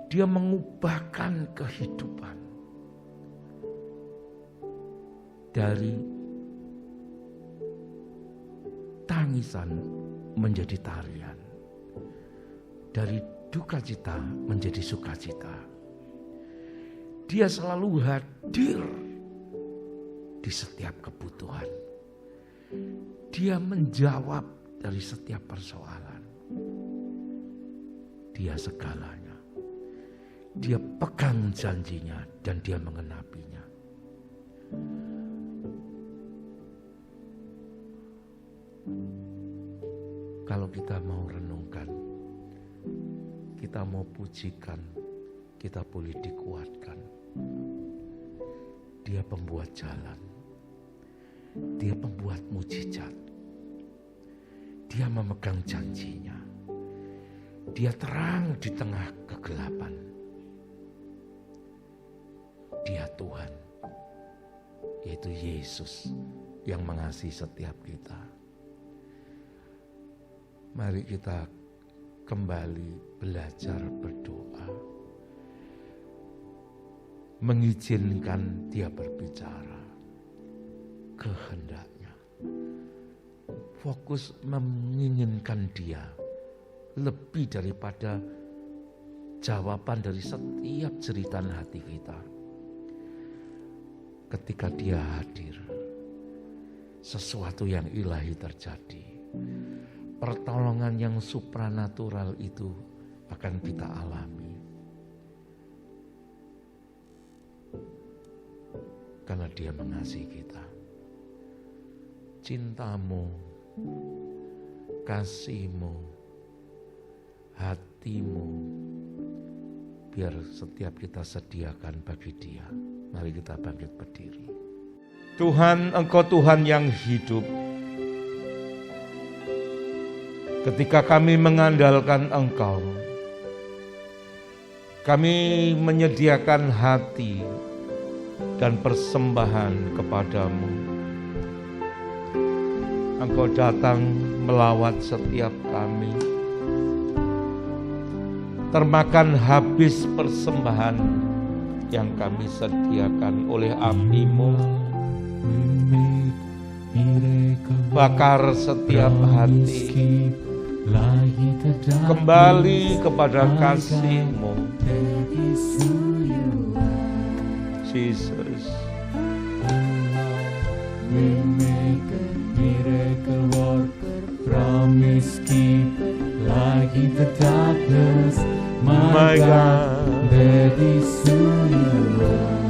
Speaker 5: Dia mengubahkan kehidupan dari tangisan menjadi tarian, dari duka cita menjadi sukacita. Dia selalu hadir di setiap kebutuhan. Dia menjawab dari setiap persoalan. Dia segalanya. Dia pegang janjinya dan Dia mengenapinya. Kalau kita mau renungkan, kita mau pujikan, kita boleh dikuatkan. Dia pembuat jalan. Dia pembuat mujizat. Dia memegang janjinya. Dia terang di tengah kegelapan. Dia Tuhan, yaitu Yesus yang mengasihi setiap kita. Mari kita kembali belajar berdoa, mengizinkan Dia berbicara kehendaknya. Fokus menginginkan Dia lebih daripada jawaban dari setiap jeritan hati kita. Ketika Dia hadir, sesuatu yang ilahi terjadi. Pertolongan yang supranatural itu akan kita alami. Karena Dia mengasihi kita. Cintamu, kasih-Mu, hati-Mu, biar setiap kita sediakan bagi Dia. Mari kita bangkit berdiri. Tuhan, Engkau Tuhan yang hidup. Ketika kami mengandalkan Engkau, kami menyediakan hati dan persembahan kepadamu. Engkau datang melawat setiap kami. Termakan habis persembahan yang kami sediakan oleh api-Mu. Bakar setiap hati. Kembali kepada kasih-Mu. Jesus.
Speaker 6: Miracle worker, promise keeper, light in the darkness, my God, that is who you are.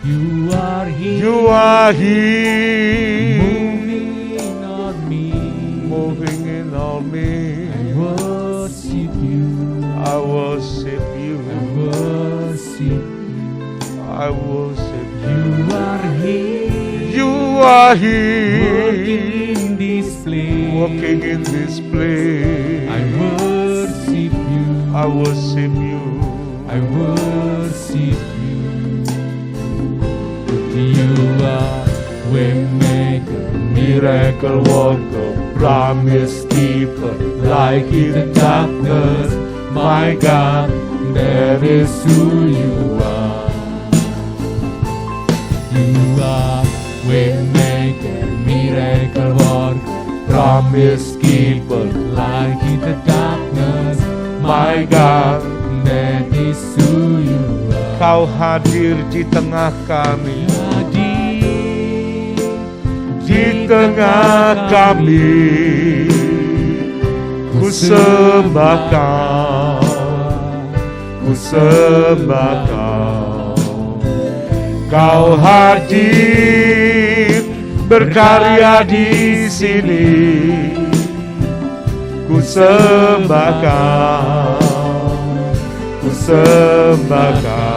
Speaker 6: You are here,
Speaker 5: You are here,
Speaker 6: moving on me.
Speaker 5: moving in on me.
Speaker 6: I worship you,
Speaker 5: I worship you,
Speaker 6: I worship you.
Speaker 5: I worship
Speaker 6: You are here,
Speaker 5: you. Are
Speaker 6: working
Speaker 5: here,
Speaker 6: in this place.
Speaker 5: walking in this place.
Speaker 6: I worship you,
Speaker 5: I worship you.
Speaker 6: I worship you. You are waymaker, miracle worker, promise keeper, light in the darkness. My God, that is who you are. You are waymaker, miracle worker, promise keeper, light in the darkness. My God, that is who you are.
Speaker 5: Kau hadir di tengah kami, di tengah kami. Ku sembah Kau, ku sembah Kau. Kau hadir berkarya di sini. Ku sembah Kau, ku sembah Kau.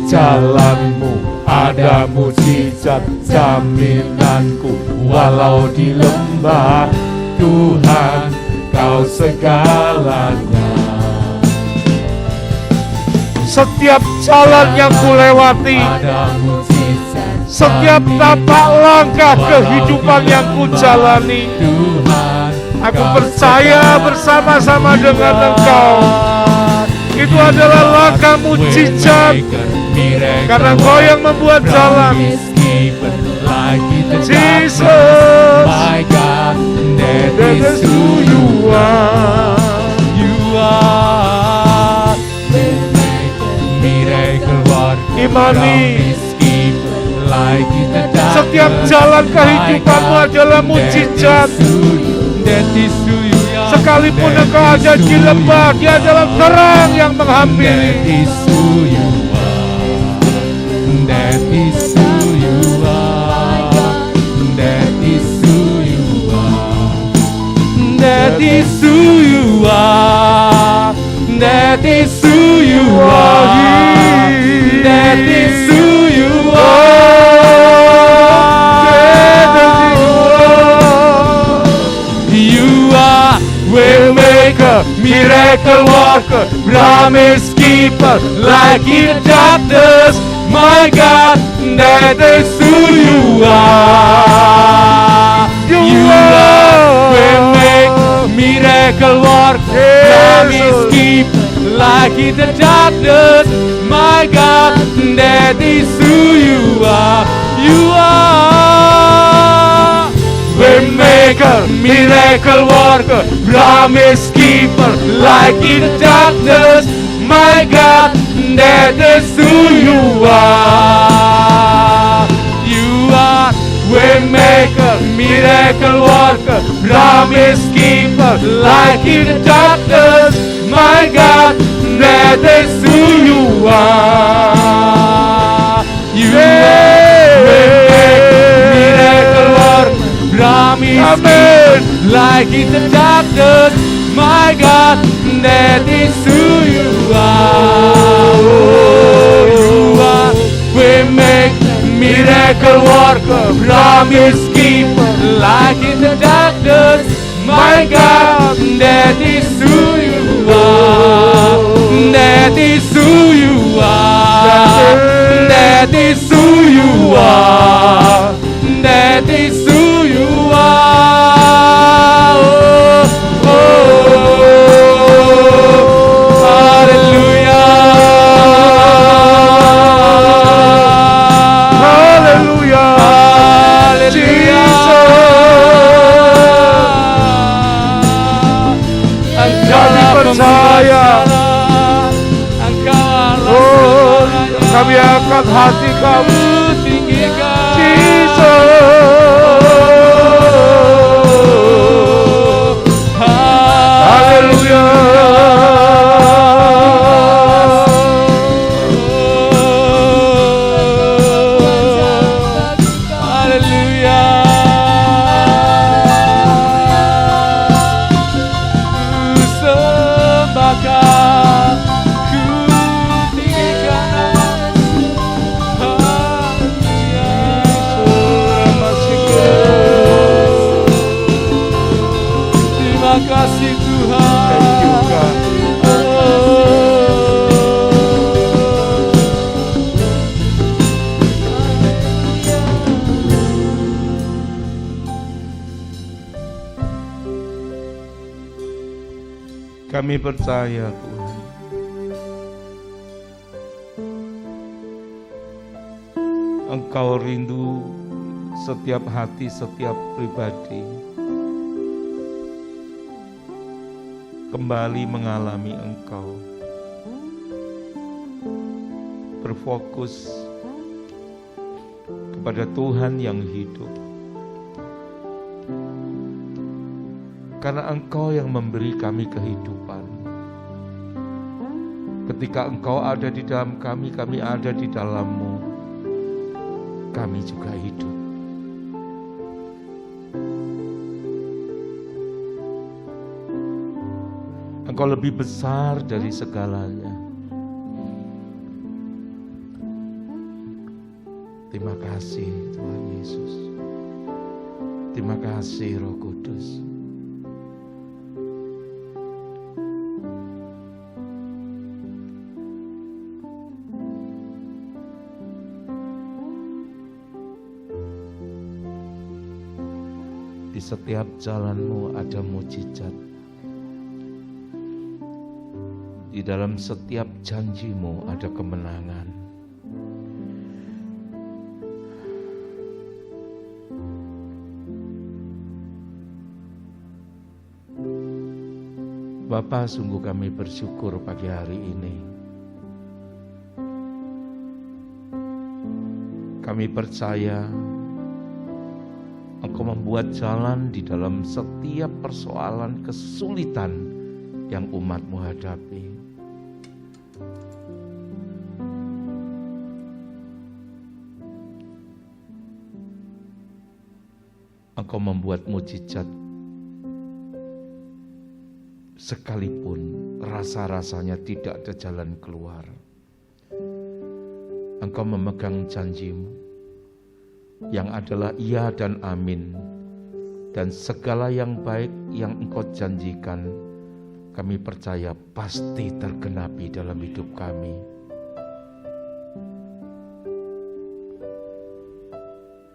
Speaker 6: Jalanmu ada mujizat, jaminanku walau di lembah. Tuhan, Kau segalanya.
Speaker 5: Setiap jalan yang kulewati,
Speaker 6: Ada mujizat,
Speaker 5: setiap tapak langkah kehidupan yang kujalani,
Speaker 6: Tuhan,
Speaker 5: aku
Speaker 6: Kau
Speaker 5: percaya bersama-sama dengan Engkau. Itu adalah langkah mujizat, karena Engkau yang membuat jalan. Jesus,
Speaker 6: my God, that
Speaker 5: that
Speaker 6: is
Speaker 5: is
Speaker 6: who
Speaker 5: who
Speaker 6: you
Speaker 5: you
Speaker 6: are.
Speaker 5: are.
Speaker 6: You are miracle worker,
Speaker 5: Imani.
Speaker 6: promise keeper, light in the darkness.
Speaker 5: Setiap jalan kehidupanmu adalah mujizat.
Speaker 6: That is who you are.
Speaker 5: Sekalipun engkau ada di lembah, dia adalah terang yang
Speaker 6: That
Speaker 5: menghampiri.
Speaker 6: is who you are. That is who you are. That is who you are. That is who you are. That is who you are. That is who you are. You are waymaker, miracle worker, promise keeper, light in the darkness. My God, that is who you are. You are waymaker, miracle worker, promise keeper, light in the darkness. My God, that is who you are. You are waymaker, miracle worker, promise keeper, light in the darkness. My God, that is who you are. You are waymaker, miracle worker, promise keeper, light in the darkness. My God, that is who you are. You are waymaker, miracle worker, promise keeper, light in the darkness. My God, that is who you are. Oh, you are waymaker, miracle worker, promise keeper, light in the darkness. My God, that is who you are. That is who you are. That is who you are. That is who you are. Oh, oh, hallelujah.
Speaker 5: Hallelujah. Kami percaya. Oh, kami angkat hati kami. Kami percaya Tuhan, Engkau rindu setiap hati, setiap pribadi kembali mengalami Engkau, berfokus kepada Tuhan yang hidup. Karena Engkau yang memberi kami kehidupan. Ketika Engkau ada di dalam kami, kami ada di dalam-Mu, kami juga hidup. Engkau lebih besar dari segalanya. Terima kasih Tuhan Yesus. Terima kasih Roh Kudus. Di setiap jalan-Mu ada mujizat. Di dalam setiap janji-Mu ada kemenangan. Bapa, sungguh kami bersyukur pagi hari ini. Kami percaya Engkau membuat jalan di dalam setiap persoalan kesulitan yang umat-Mu hadapi. Engkau membuat mujizat sekalipun rasa-rasanya tidak ada jalan keluar. Engkau memegang janji-Mu yang adalah iya dan amin, dan segala yang baik yang Engkau janjikan, kami percaya pasti tergenapi dalam hidup kami.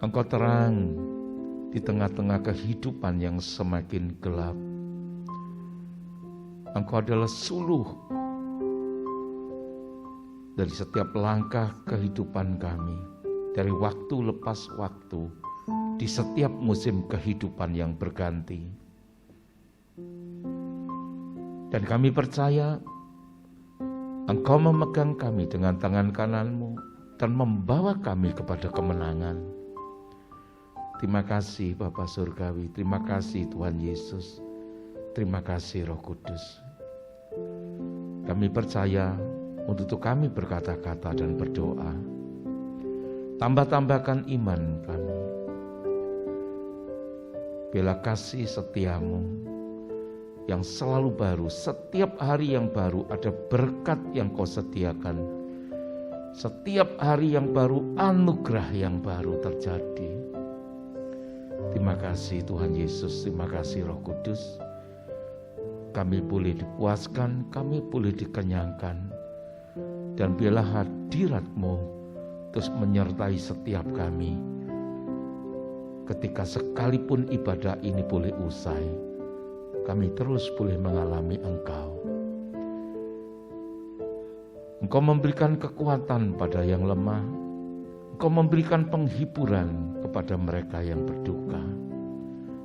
Speaker 5: Engkau terang di tengah-tengah kehidupan yang semakin gelap. Engkau adalah suluh dari setiap langkah kehidupan kami. Dari waktu lepas waktu, di setiap musim kehidupan yang berganti. Dan kami percaya Engkau memegang kami dengan tangan kanan-Mu dan membawa kami kepada kemenangan. Terima kasih Bapa Surgawi, terima kasih Tuhan Yesus, terima kasih Roh Kudus. Kami percaya untuk kami berkata-kata dan berdoa. Tambah-tambahkan iman kami. Biarlah kasih setiamu yang selalu baru, setiap hari yang baru ada berkat yang Kau sediakan. Setiap hari yang baru, anugerah yang baru terjadi. Terima kasih Tuhan Yesus, terima kasih Roh Kudus. Kami boleh dipuaskan, kami boleh dikenyangkan. Dan biarlah hadirat-Mu terus menyertai setiap kami. Ketika sekalipun ibadah ini boleh usai, kami terus boleh mengalami Engkau. Engkau memberikan kekuatan pada yang lemah. Engkau memberikan penghiburan kepada mereka yang berduka.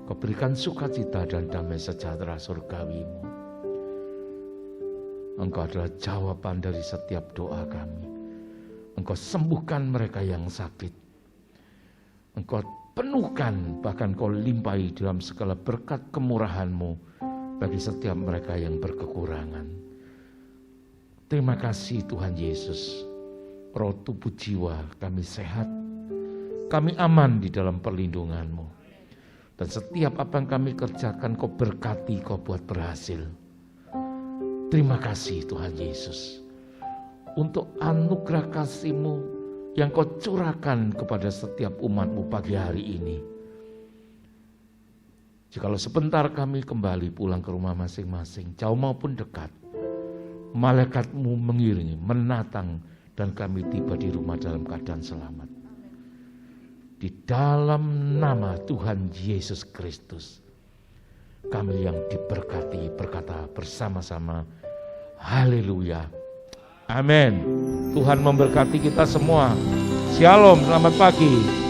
Speaker 5: Engkau berikan sukacita dan damai sejahtera surgawi-Mu. Engkau adalah jawaban dari setiap doa kami. Engkau sembuhkan mereka yang sakit. Engkau penuhkan, bahkan Kau limpahi dalam segala berkat kemurahan-Mu bagi setiap mereka yang berkekurangan. Terima kasih Tuhan Yesus. Roh, tubuh, jiwa kami sehat. Kami aman di dalam perlindungan-Mu. Dan setiap apa yang kami kerjakan Kau berkati, Kau buat berhasil. Terima kasih Tuhan Yesus. Untuk anugerah kasih-Mu yang Kau curahkan kepada setiap umat-Mu pagi hari ini. Jikalau sebentar kami kembali pulang ke rumah masing-masing, jauh maupun dekat, malaikat-Mu mengiringi, menatang, dan kami tiba di rumah dalam keadaan selamat. Di dalam nama Tuhan Yesus Kristus, kami yang diberkati berkata bersama-sama, haleluya. Amin. Tuhan memberkati kita semua. Shalom, selamat pagi.